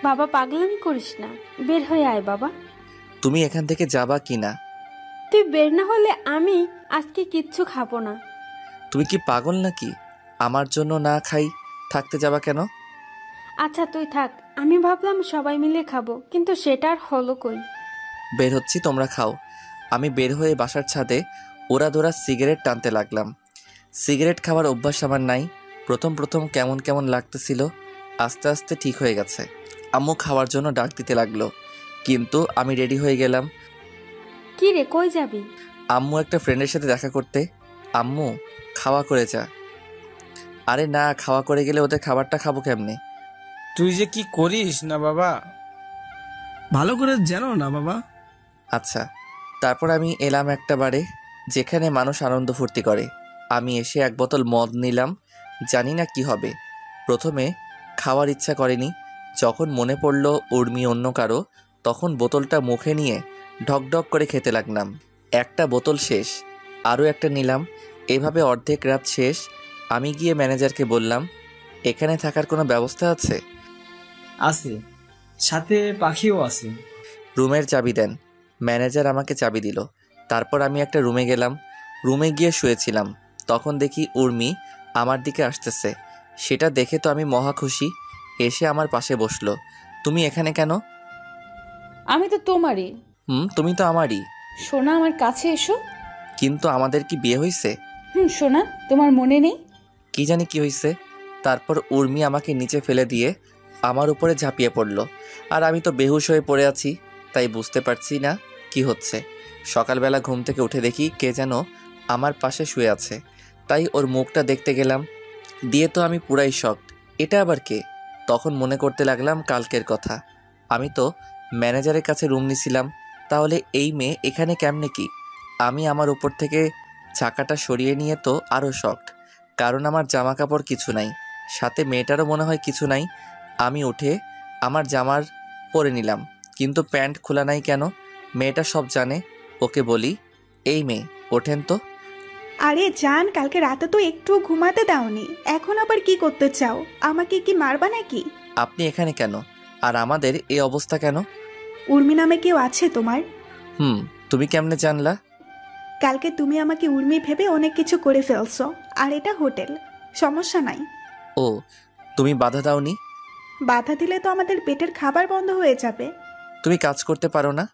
বাবা পাগলামি করিস না, বের হয়ে আয় বাবা। তুমি এখান থেকে যাবা কি না? তুই বের না হলে আমি আজকে কিচ্ছু খাবো না। তুমি কি পাগল নাকি? আমার জন্য না খাই থাকতে যাবা কেন? আচ্ছা তুই থাক, আমি ভাবলাম সবাই মিলে খাবো, কিন্তু সেটা আর হলো কই। বের হচ্ছি, তোমরা খাও। আমি বের হয়ে বাসার ছাদে ওরা ধরা সিগারেট টানতে লাগলাম। সিগারেট খাওয়ার অভ্যাস আমার নাই। প্রথম প্রথম কেমন কেমন লাগতেছিল, আস্তে আস্তে ঠিক হয়ে গেছে। আম্মু খাওয়ার জন্য ডাক দিতে লাগলো, কিন্তু আমি রেডি হয়ে গেলাম। কি রে, কই যাবি? আম্মু একটা ফ্রেন্ডের সাথে দেখা করতে। আম্মু খাওয়া করে যা। আরে না, খাওয়া করে গেলে ওদের খাবারটা খাবো কেমনে? তুই যে কি করিস না বাবা। ভালো করে জানো না বাবা। আচ্ছা। তারপর আমি এলাম একটা বারে যেখানে মানুষ আনন্দ ফুর্তি করে। আমি এসে এক বোতল মদ নিলাম, জানি না কি হবে। প্রথমে খাওয়ার ইচ্ছা করেনি, যখন মনে পড়ল উর্মি অন্য কারো, তখন বোতলটা মুখে নিয়ে ঢকঢক করে খেতে লাগলাম। একটা বোতল শেষ, আরও একটা নিলাম। এভাবে অর্ধেক রাত শেষ। আমি গিয়ে ম্যানেজারকে বললাম, এখানে থাকার কোনো ব্যবস্থা আছে? আছে, সাথে পাখিও আছে। রুমের চাবি দেন। ম্যানেজার আমাকে চাবি দিল। তারপর আমি একটা রুমে গেলাম। রুমে গিয়ে শুয়েছিলাম, তখন দেখি উর্মি আমার দিকে আসতেছে। সেটা দেখে তো আমি মহা খুশি। এসে আমার পাশে বসলো। তুমি এখানে কেন? আমি তো তোমারই। তুমি তো আমারই। সোনা, আমার কাছে এসো। কিন্তু আমাদের কি বিয়ে হয়েছে? সোনা, তোমার মনে নেই? কি জানি কি হয়েছে। তারপর উর্মি আমাকে নিচে ফেলে দিয়ে আমার উপরে ঝাঁপিয়ে পড়লো। আর আমি তো বেহুশ হয়ে পড়ে আছি, তাই বুঝতে পারছি না কি হচ্ছে। সকালবেলা ঘুম থেকে উঠে দেখি কে যেন আমার পাশে শুয়ে আছে। তাই ওর মুখটা দেখতে গেলাম, দিয়ে তো আমি পুরাই শকড। এটা আবার কে? তখন মনে করতে লাগলাম কালকের কথা। আমি তো ম্যানেজারের কাছে রুম নিছিলাম, তাহলে এই মেয়ে এখানে কেমনে কি? আমি আমার উপর থেকে চাকাটা সরিয়ে নিয়ে তো আরও শকড, কারণ আমার জামা কাপড় কিছু নাই, সাথে মেয়েটারও মনে হয় কিছু নাই। আমি উঠে আমার জামার পরে নিলাম, কিন্তু প্যান্ট খোলা নাই কেন? মেয়েটা সব জানে। ওকে বলি, এই মেয়ে ওঠেন তো। আরে জান, কালকে রাতে তো একটু ঘুমাতে দাওনি, এখন আবার কি করতে চাও? আমাকে কি মারবা নাকি? আপনি এখানে কেন? আর আমাদের এই অবস্থা কেন? উর্মি নামে কেউ আছে তোমার? তুমি কেমনে জানলা? কালকে তুমি আমাকে উর্মি ভেবে অনেক কিছু করে ফেলছো, আর এটা হোটেল, সমস্যা নাই। ও, তুমি বাধা দাওনি? বাধা দিলে তো আমাদের পেটের খাবার বন্ধ হয়ে যাবে। তুমি কাজ করতে পারো না?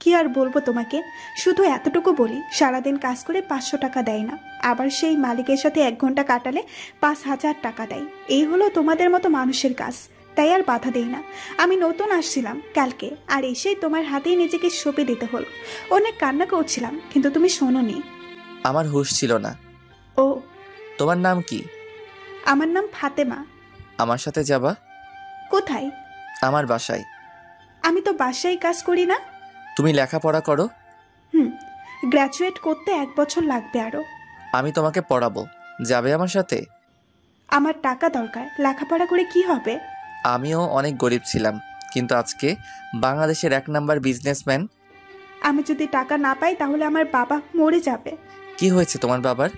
কি আর বলবো তোমাকে, শুধু এতটুকু বলি, সারাদিন কাজ করে 500 টাকা দেয় না, আবার সেই মালিকের সাথে 1 ঘন্টা কাটালে 5000 টাকা দেয়। এই হলো তোমাদের মতো মানুষের কাজ, তাই আর বাধা দেই না। আমি নতুন আসছিলাম কালকে, আর এসেই তোমার হাতেই নিজেকে সঁপে দিতে হলো। অনেক কান্না করছিলাম, কিন্তু তুমি শোনোনি। আমার হুঁশ ছিল না। ও, তোমার নাম কি? আমার নাম ফাতেমা। আমার সাথে যাবা? কোথায়? আমার বাসায়। আমি তো বাসায় কাজ করি না। তুমি লেখাপড়া করো? গ্র্যাজুয়েট করতে 1 বছর লাগবে আরো। আমি তোমাকে পড়াবো, যাবে আমার সাথে? আমার টাকা দরকার, লেখাপড়া করে কি হবে? আমিও অনেক গরিব ছিলাম, কিন্তু আজকে বাংলাদেশের 1 নাম্বার বিজনেসম্যান। আমি যদি টাকা না পাই তাহলে আমার বাবা মরে যাবে। কি হয়েছে তোমার বাবার?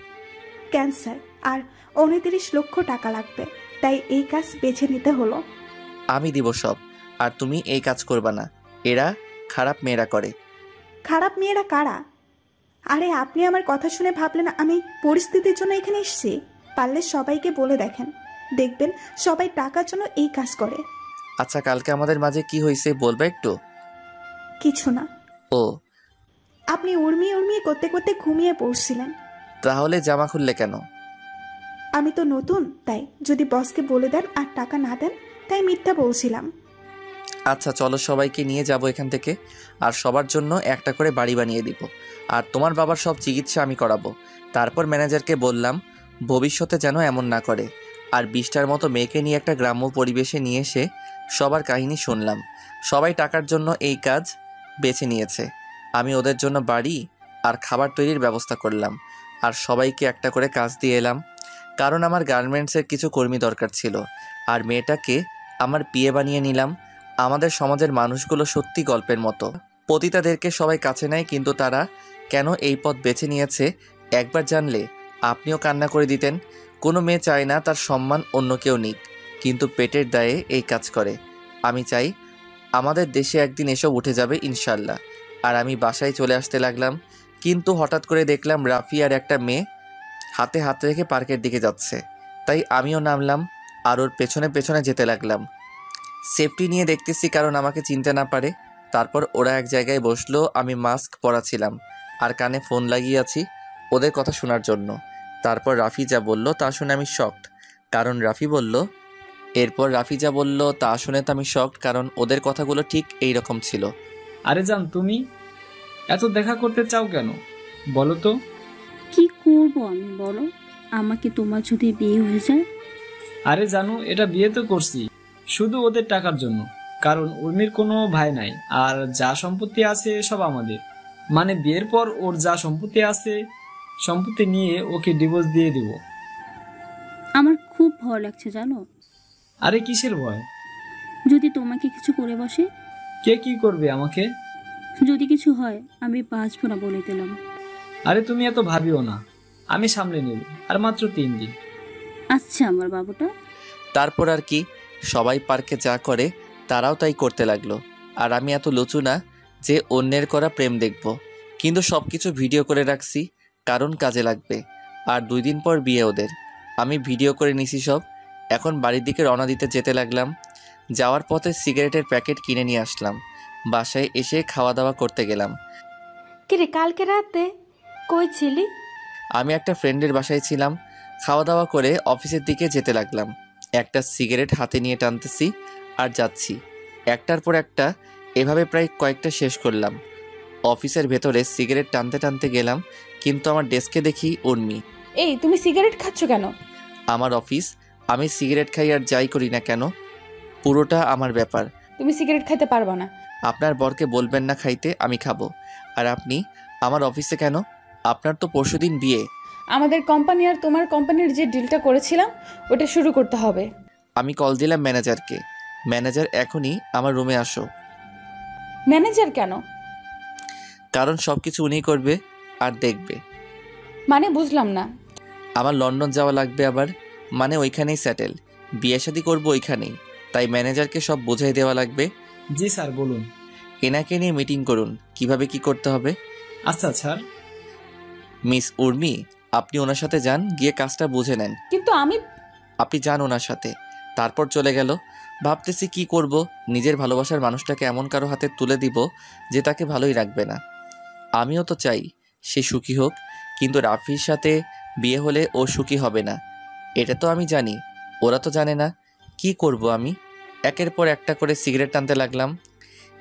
ক্যান্সার, আর 29 লক্ষ টাকা লাগবে, তাই এই কাজ বেছে নিতে হলো। আমি দিব সব, আর তুমি এই কাজ করবা না। এরা খারাপ মেয়েরা করে। খারাপ মেয়েরা কারা? আরে আপনি আমার কথা শুনে ভাবলেন আমি পরিস্থিতির জন্য এখানে এসেছি? পারলে সবাইকে বলে দেখেন, দেখবেন সবাই টাকার জন্য এই কাজ করে। আচ্ছা, কালকে আমাদের মাঝে কি হয়েছে বলবে একটু? কিছু না। ও, আপনি উর্মি উর্মি করতে করতে ঘুমিয়ে পড়ছিলেন। তাহলে জামা খুললে কেন? আমি তো নতুন, তাই যদি বসকে বলে দেন আর টাকা না দেন, তাই মিথ্যা বলছিলাম। আচ্ছা চলো, সবাইকে নিয়ে যাব এখান থেকে, আর সবার জন্য একটা করে বাড়ি বানিয়ে দিব, আর তোমার বাবার সব চিকিৎসা আমি করাবো। তারপর ম্যানেজারকে বললাম ভবিষ্যতে যেন এমন না করে। আর 20টার মতো মেয়েকে নিয়ে একটা গ্রাম্য পরিবেশে নিয়ে এসে সবার কাহিনী শুনলাম। সবাই টাকার জন্য এই কাজ বেছে নিয়েছে। আমি ওদের জন্য বাড়ি আর খাবার তৈরির ব্যবস্থা করলাম, আর সবাইকে একটা করে কাজ দিয়ে এলাম, কারণ আমার গার্মেন্টসের কিছু কর্মী দরকার ছিল। আর মেয়েটাকে আমার বিয়ে বানিয়ে নিলাম। আমাদের সমাজের মানুষগুলো সত্যি গল্পের মতো। পতিতাদেরকে সবাই কাছে নেয়, কিন্তু তারা কেন এই পথ বেছে নিয়েছে একবার জানলে আপনিও কান্না করে দিতেন। কোনো মেয়ে চায় না তার সম্মান অন্য কেউ নিক, কিন্তু পেটের দায়ে এই কাজ করে। আমি চাই আমাদের দেশে একদিন এসব উঠে যাবে ইনশাল্লাহ। আর আমি বাসায় চলে আসতে লাগলাম, কিন্তু হঠাৎ করে দেখলাম রাফি আর একটা মেয়ে হাতে হাত রেখে পার্কের দিকে যাচ্ছে। তাই আমিও নামলাম আর ওর পেছনে পেছনে যেতে লাগলাম। সেফটি নিয়ে দেখতেছি কারণ আমাকে চিনতে না পারে। তারপর ওরা এক জায়গায় বসলো, আমি মাস্ক পরা ছিলাম আর কানে ফোন লাগিয়ে আছি ওদের কথা শোনার জন্য। তারপর রাফি যা বলল তা শুনে আমি শকড, কারণ রাফি কারণ ওদের কথাগুলো ঠিক এই রকম ছিল। আরে জান, তুমি এত দেখা করতে চাও কেন বলো তো? কি করব আমি, বলো? আমাকে তোমার যদি বিয়ে হয়ে যায়? আরে জানো, এটা বিয়ে তো করছি শুধু ওদের টাকার জন্য, কারণ উর্মির কোনো ভাই নাই আর যা সম্পত্তি আছে সব আমাদের। মানে বিয়ের পর ওর যা সম্পত্তি আছে সম্পত্তি নিয়ে ওকে ডিভোর্স দিয়ে দিব। আমার খুব ভয় লাগছে জানো। আরে কিসের ভয়? যদি তোমাকে কিছু করে বসে? কে কি করবে আমাকে? যদি কিছু হয় আমি বাঁচবো না বলে দিলাম। আরে তুমি এত ভাবিও না, আমি সামলে নেব, আর মাত্র 3 দিন। আচ্ছা আমার বাবুটা। তারপর আর কি, সবাই পার্কে যা করে তারাও তাই করতে লাগলো। আর আমি এত লুচু না যে অন্যের করা প্রেম দেখব, কিন্তু সব কিছু ভিডিও করে রাখছি কারণ কাজে লাগবে। আর 2 দিন পর বিয়ে ওদের। আমি ভিডিও করে নিছি সব। এখন বাড়ির দিকে রওনা দিতে যেতে লাগলাম। যাওয়ার পথে সিগারেটের প্যাকেট কিনে নিয়ে আসলাম। বাসায় এসে খাওয়া দাওয়া করতে গেলাম। কিরে কালকে রাতে কই ছিলি? আমি একটা ফ্রেন্ডের বাসায় ছিলাম। খাওয়া দাওয়া করে অফিসের দিকে যেতে লাগলাম। একটা সিগারেট হাতে নিয়ে টানতেছি আর যাচ্ছি, একটার পর একটা এভাবে প্রায় কয়েকটা শেষ করলাম। অফিসের ভেতরে সিগারেট টানতে টানতে গেলাম, কিন্তু আমার ডেস্কে দেখি উর্মি। এই তুমি সিগারেট খাচ্ছ কেন? আমার অফিস, আমি সিগারেট খাই আর যাই করি না কেন পুরোটা আমার ব্যাপার। তুমি সিগারেট খাইতে পারবা না। আপনার বরকে বলবেন না খাইতে, আমি খাবো। আর আপনি আমার অফিসে কেন? আপনার তো পরশুদিন বিয়ে। আমাদের কোম্পানি আর তোমার কোম্পানির যে ডিলটা করেছিলাম ওটা শুরু করতে হবে। আমি কল দিলাম ম্যানেজারকে। ম্যানেজার এখনই আমার রুমে আসো। ম্যানেজার কেন? কারণ সব কিছু উনিই করবে আর দেখবে। মানে বুঝলাম না। আমার লন্ডন যাওয়া লাগবে আবার, মানে ওইখানেই সেটেল, বিয়ে শাদী করবো ওইখানেই। তাই ম্যানেজারকে সব বোঝাই দেওয়া লাগবে। জি স্যার বলুন। এনাকে নিয়ে মিটিং করুন কিভাবে কি করতে হবে। আচ্ছা স্যার। মিস উর্মি, আপনি ওনার সাথে যান, গিয়ে কাজটা বুঝে নেন। কিন্তু আপনি যান ওনার সাথে। তারপর চলে গেল। ভাবতেছি কি করব, নিজের ভালোবাসার মানুষটাকে এমন কারো হাতে তুলে দিব যে তাকে ভালোই রাখবে না। আমিও তো চাই সে সুখী হোক, কিন্তু রাফির সাথে বিয়ে হলে ও সুখী হবে না, এটা তো আমি জানি। ওরা তো জানে না। কি করব আমি? একের পর একটা করে সিগারেট টানতে লাগলাম।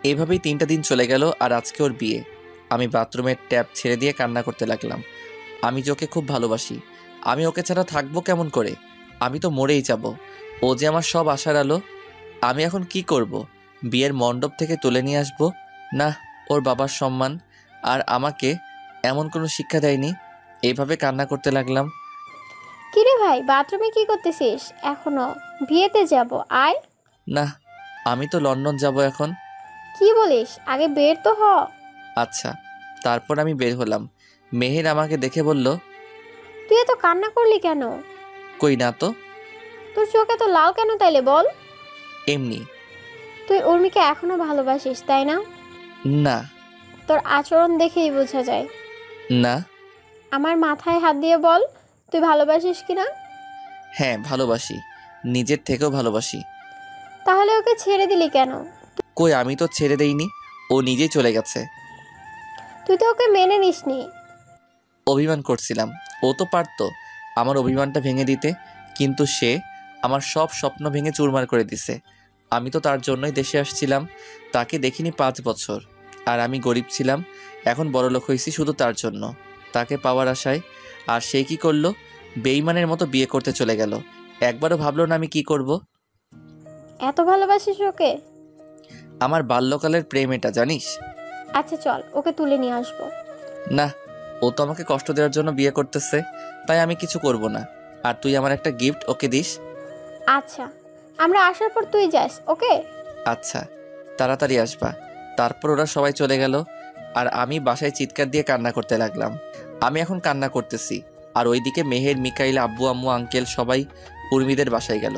এইভাবেই 3টা দিন চলে গেল। আর আজকে ওর বিয়ে। আমি বাথরুমের ট্যাপ ছেড়ে দিয়ে কান্না করতে লাগলাম। আমি যে ওকে খুব ভালোবাসি, আমি ওকে ছাড়া থাকবো কেমন করে? আমি তো মরেই যাব। ও যে আমার সব আশার আলো। আমি এখন কি করব? বিয়ের মণ্ডপ থেকে তুলে নিয়ে আসবো? না, ওর বাবার সম্মান আর আমাকে এমন কোনো শিক্ষা দেয়নি। এইভাবে কান্না করতে লাগলাম। কিরে ভাই, বাথরুমে কি করতেছিস এখনো? বিয়েতে যাব, আয়। না, আমি তো লন্ডন যাব এখন। কি বলিস? আগে বের তো হ। আচ্ছা। তারপর আমি বের হলাম। মেহের আমাকে দেখে বলল, তুই এত কান্না করলি কেন? কই না তো। তোর চোখে তো লাল কেন তাইলে বল? এমনি। তুই উর্মিকে এখনো ভালোবাসিস তাই না? না। তোর আচরণ দেখেই বোঝা যায়। না। আমার মাথায় হাত দিয়ে বল তুই ভালোবাসিস কিনা। হ্যাঁ ভালোবাসি, নিজের থেকেও ভালোবাসি। তাহলে ওকে ছেড়ে দিলি কেন? কই, আমি তো ছেড়ে দেইনি, ও নিজেই চলে গেছে। তুই তো ওকে মেনে নিসনি। অভিমান করছিলাম। ও তো পারতো আমার অভিমানটা ভেঙে দিতে, কিন্তু সে আমার সব স্বপ্ন ভেঙে চুরমার করে দিছে। আমি তো তার জন্যই দেশে আসছিলাম। তাকে দেখিনি 5 বছর। আর আমি গরিব ছিলাম, এখন বড়লোক হয়েছি শুধু তার জন্য, তাকে পাওয়ার আশায়। আর সে কি করলো? বেঈমানের মতো বিয়ে করতে চলে গেল। একবারও ভাবলো না আমি কি করব। এত ভালোবাসিস ওকে? আমার বাল্যকালের প্রেম এটা, জানিস। আচ্ছা চল, ওকে তুলে নিয়ে আসবো। না, ও তো আমাকে কষ্ট দেওয়ার জন্য বিয়ে করতেছে, তাই আমি কিছু করব না। আর তুই আমার একটা গিফট ওকে দিস। আচ্ছা, আমরা আসার পর তুই যাস, ওকে? আচ্ছা, তাড়াতাড়ি আসবা। তারপর ওরা সবাই চলে গেল। আর আমি বাসায় চিৎকার দিয়ে কান্না করতে লাগলাম। আমি এখন কান্না করতেছি, আর ওইদিকে মেহের, মিকাইল, আব্বু আম্মু, আঙ্কেল সবাই উর্মিদের বাসায় গেল।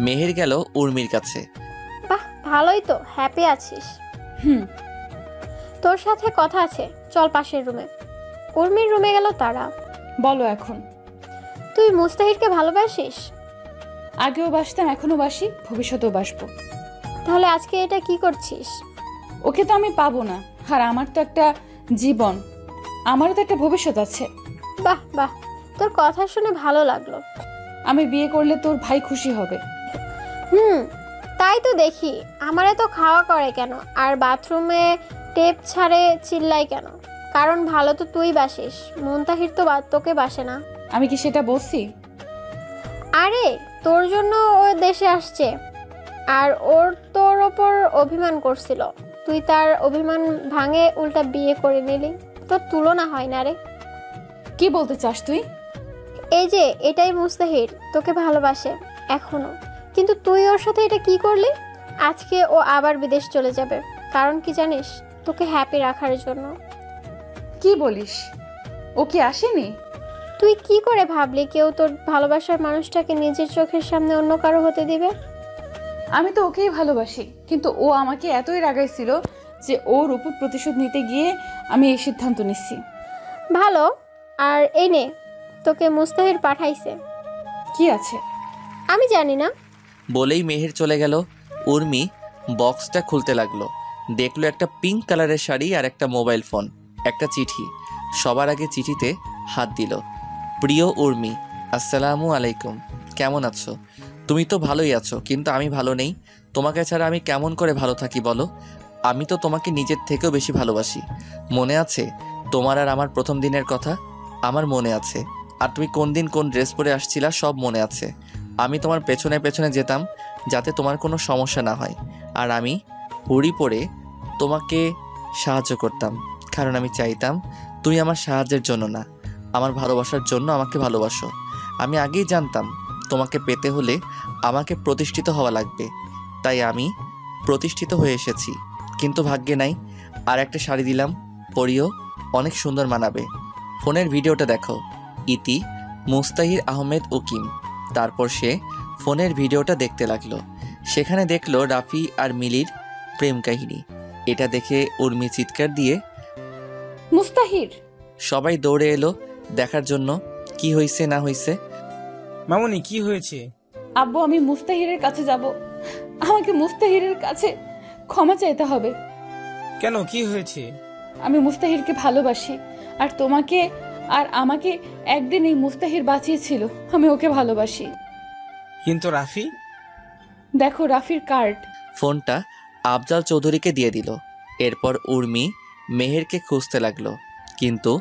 মেহের গেল উর্মির কাছে। বাহ, ভালোই তো, হ্যাপি আছিস? হুম। তোর সাথে কথা আছে, চল পাশের রুমে। উর্মির রুমে গেল তারা। বলো এখন। তুই মুস্তাহিরকে ভালোবাসিস? আগেও বাসতাম, এখনো বাসি, ভবিষ্যতেও বাসবো। তাহলে আজকে এটা কি করছিস? ওকে তো আমি পাবো না, আর আমার তো একটা জীবন, আমারও তো একটা ভবিষ্যৎ আছে। বাহ বাহ, তোর কথা শুনে ভালো লাগলো। আমি বিয়ে করলে তোর ভাই খুশি হবে। তাই তো দেখি। আমারে তো খাওয়া করে কেন, আর বাথরুমে টেপ ছাড়ে চিল্লাই কেন? কারণ ভালো তো তুই বাসিস, মুনতাহির তো তোকে বাসে না। আমি কি সেটা বলছি? আরে তোর জন্য ও দেশে আসছে, আর ওর তোর ওপর অভিমান করছিল, তুই তার অভিমান ভাঙে উল্টা বিয়ে করে নিলি। তোর তুলনা হয় না রে। কি বলতে চাস তুই? এই যে এটাই মুস্তাহির, তোকে ভালোবাসে এখনো, কিন্তু তুই ওর সাথে এটা কি করলি? আজকে ও আবার বিদেশ চলে যাবে, কারণ কি জানিস? তোকে হ্যাপি রাখার জন্য। কি বলিস? ও কি আসেনি? তুই কি করে ভাবলি কেউ তোর ভালোবাসার মানুষটাকে নিজের চোখের সামনে অন্য কারো হতে দিবে? আমি তো ওকেই ভালোবাসি, কিন্তু ও আমাকে এতই রাগাইছিল যে ওর উপর প্রতিশোধ নিতে গিয়ে আমি এই সিদ্ধান্ত নিচ্ছি। ভালো। আর এই নে, তোকে মুস্তাহির পাঠাইছে। কি আছে? আমি জানি না। বলেই মেহের চলে গেল। উর্মি বক্সটা খুলতে লাগলো, দেখলো একটা পিঙ্ক কালারের শাড়ি আর একটা মোবাইল ফোন, একটা চিঠি। সবার আগে চিঠিতে হাত দিল। প্রিয় উর্মি, আসসালামু আলাইকুম, কেমন আছো? তুমি তো ভালোই আছো, কিন্তু আমি ভালো নেই। তোমাকে ছাড়া আমি কেমন করে ভালো থাকি বলো? আমি তো তোমাকে নিজের থেকেও বেশি ভালোবাসি। মনে আছে তোমার আর আমার প্রথম দিনের কথা? আমার মনে আছে। আর তুমি কোন দিন কোন ড্রেস পরে আসছিলা সব মনে আছে। আমি তোমার পেছনে পেছনে যেতাম যাতে তোমার কোনো সমস্যা না হয়, আর আমি হুড়ি পরে তোমাকে সাহায্য করতাম, কারণ আমি চাইতাম তুমি আমার সাহায্যের জন্য না, আমার ভালোবাসার জন্য আমাকে ভালোবাসো। আমি আগেই জানতাম তোমাকে পেতে হলে আমাকে প্রতিষ্ঠিত হওয়া লাগবে, তাই আমি প্রতিষ্ঠিত হয়ে এসেছি। কিন্তু ভাগ্যে নাই। আর একটা শাড়ি দিলাম, পরিও, অনেক সুন্দর মানাবে। ফোনের ভিডিওটা দেখো। ইতি, মুস্তাহির আহমেদ উকিম। তারপর সে ফোনের ভিডিওটা দেখতে লাগলো। সেখানে দেখলো রাফি আর মিলির প্রেম কাহিনী। এটা দেখে উর্মি চিৎকার দিয়ে মুস্তাহির। সবাই দৌড়ে এলো দেখার জন্য কি হয়েছে না হয়েছে। মামুনি, কি হয়েছে? আব্বু, আমি মুস্তাহিরের কাছে যাব। আমাকে মুস্তাহিরের কাছে ক্ষমা চাইতে হবে। কেন, কি হয়েছে? আমি মুস্তাহিরকে ভালোবাসি, আর তোমাকে আর আমাকে একদিন এই মুস্তাহির বাঁচিয়েছিল। আমি ওকে ভালোবাসি। কিন্তু রাফি? দেখো রাফির কার্ড। ফোনটা আফজাল চৌধুরীকে দিয়ে দিল। এরপর উর্মি মেহেরকে খুঁজতে লাগলো, কিন্তু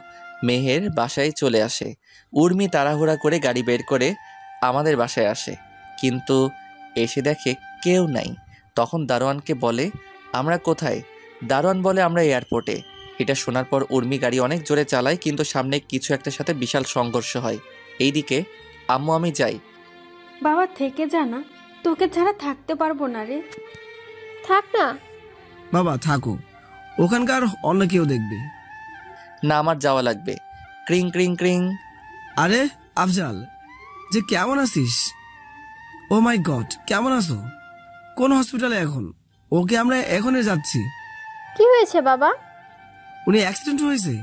মেহের বাসায় চলে আসে। উর্মি তাড়াহুড়া করে গাড়ি বের করে আমাদের বাসায় আসে, কিন্তু এসে দেখে কেউ নাই। তখন দারোয়ানকে বলে আমরা কোথায়? দারোয়ান বলে আমরা এয়ারপোর্টে। এটা শোনার পর উর্মি গাড়ি অনেক জোরে চালায়, কিন্তু সামনে কিছু একটার সাথে বিশাল সংঘর্ষ হয়। এইদিকে আম্মু, আমি যাই। বাবা থেকে জানা, তোকে ছাড়া থাকতে পারবো না রে। থাক না বাবা, থাকো, ওখানকার অন্য কেউ দেখবে। না, আমার যাওয়া লাগবে। ক্রিং ক্রিং ক্রিং। আরে আফজাল, যে কেমন আছিস? ও মাই গড, কেমন আছো? কোন হসপিটালে এখন? ওকে আমরা এখনই যাচ্ছি। কি হয়েছে বাবা? উনি অ্যাক্সিডেন্ট হয়েছে।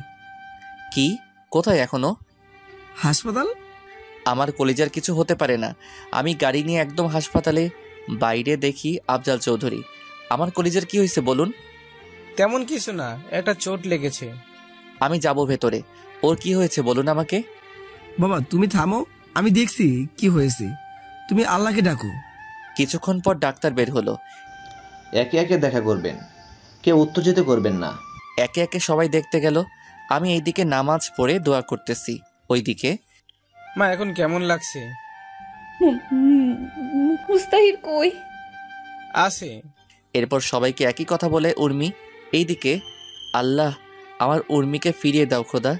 কি? কোথায় এখনো? হাসপাতাল। আমার কলিজার কিছু হতে পারে না। আমি গাড়ি নিয়ে একদম হাসপাতালে। বাইরে দেখি আফজাল চৌধুরী। আমার কলিজার কি হয়েছে বলুন? তেমন কিছু না, একটা চোট লেগেছে। আমি যাব ভেতরে। ওর কি হয়েছে বলুন আমাকে। বাবা তুমি থামো, আমি দেখছি কি হয়েছে। তুমি আল্লাহকে ডাকো। কিছুক্ষণ পর ডাক্তার বের হলো। একে একে দেখা করবেন, কেউ উত্তেজিত করবেন না। একে একে সবাই দেখতে গেল। আমি এইদিকে নামাজ পড়ে দোয়া করতেছি, ওইদিকে মা এখন কেমন লাগছে? মুস্তাহির কই? আছে। এরপর সবাইকে একই কথা বলে উর্মি। এইদিকে আল্লাহ, আমার উর্মিকে ফিরিয়ে দাও খোদা।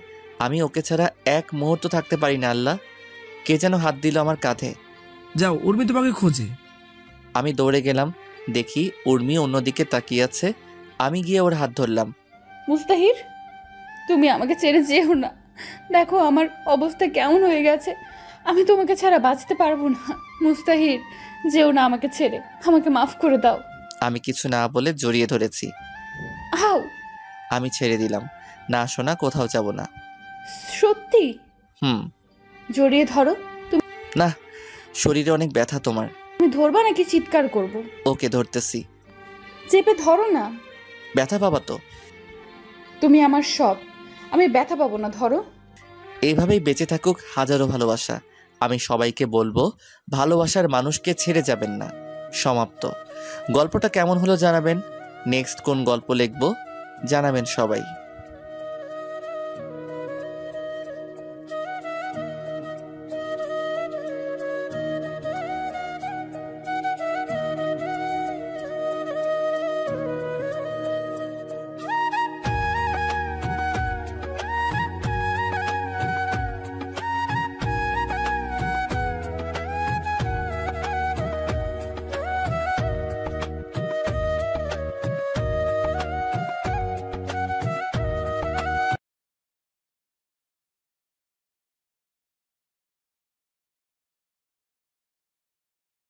আমি ওকে ছাড়া এক মুহূর্ত থাকতে পারি না আল্লাহ। কে যেন হাত দিল আমার কাঁধে। যাও, উর্মি তোমাকে খোঁজে। আমি দৌড়ে গেলাম, দেখি উর্মি অন্যদিকে তাকিয়ে আছে। আমি গিয়ে ওর হাত ধরলাম। মুস্তাহির, তুমি আমাকে ছেড়ে যেও না। দেখো আমার অবস্থা কেমন হয়ে গেছে। আমি তোমাকে ছাড়া বাঁচতে পারবো না। মুস্তাহির, যেও না আমাকে ছেড়ে। আমাকে মাফ করে দাও। আমি কিছু না বলে জড়িয়ে ধরেছি। আউ! আমি ছেড়ে দিলাম। না সোনা, কোথাও যাব না। সত্যি? হুম। জড়িয়ে ধরো। না, শরীরে অনেক ব্যথা তোমার। তুমি ধরবা নাকি চিৎকার করব? ওকে, ধরতেছি। চেপে ধরো না। ব্যথা পাবা তো? তুমি আমার সব, আমি ব্যথা পাবো না, ধরো। এইভাবেই বেঁচে থাকুক হাজারো ভালোবাসা। আমি সবাইকে বলবো, ভালোবাসার মানুষকে ছেড়ে যাবেন না। সমাপ্ত। গল্পটা কেমন হলো জানাবেন। নেক্সট কোন গল্প লিখবো জানাবেন সবাই।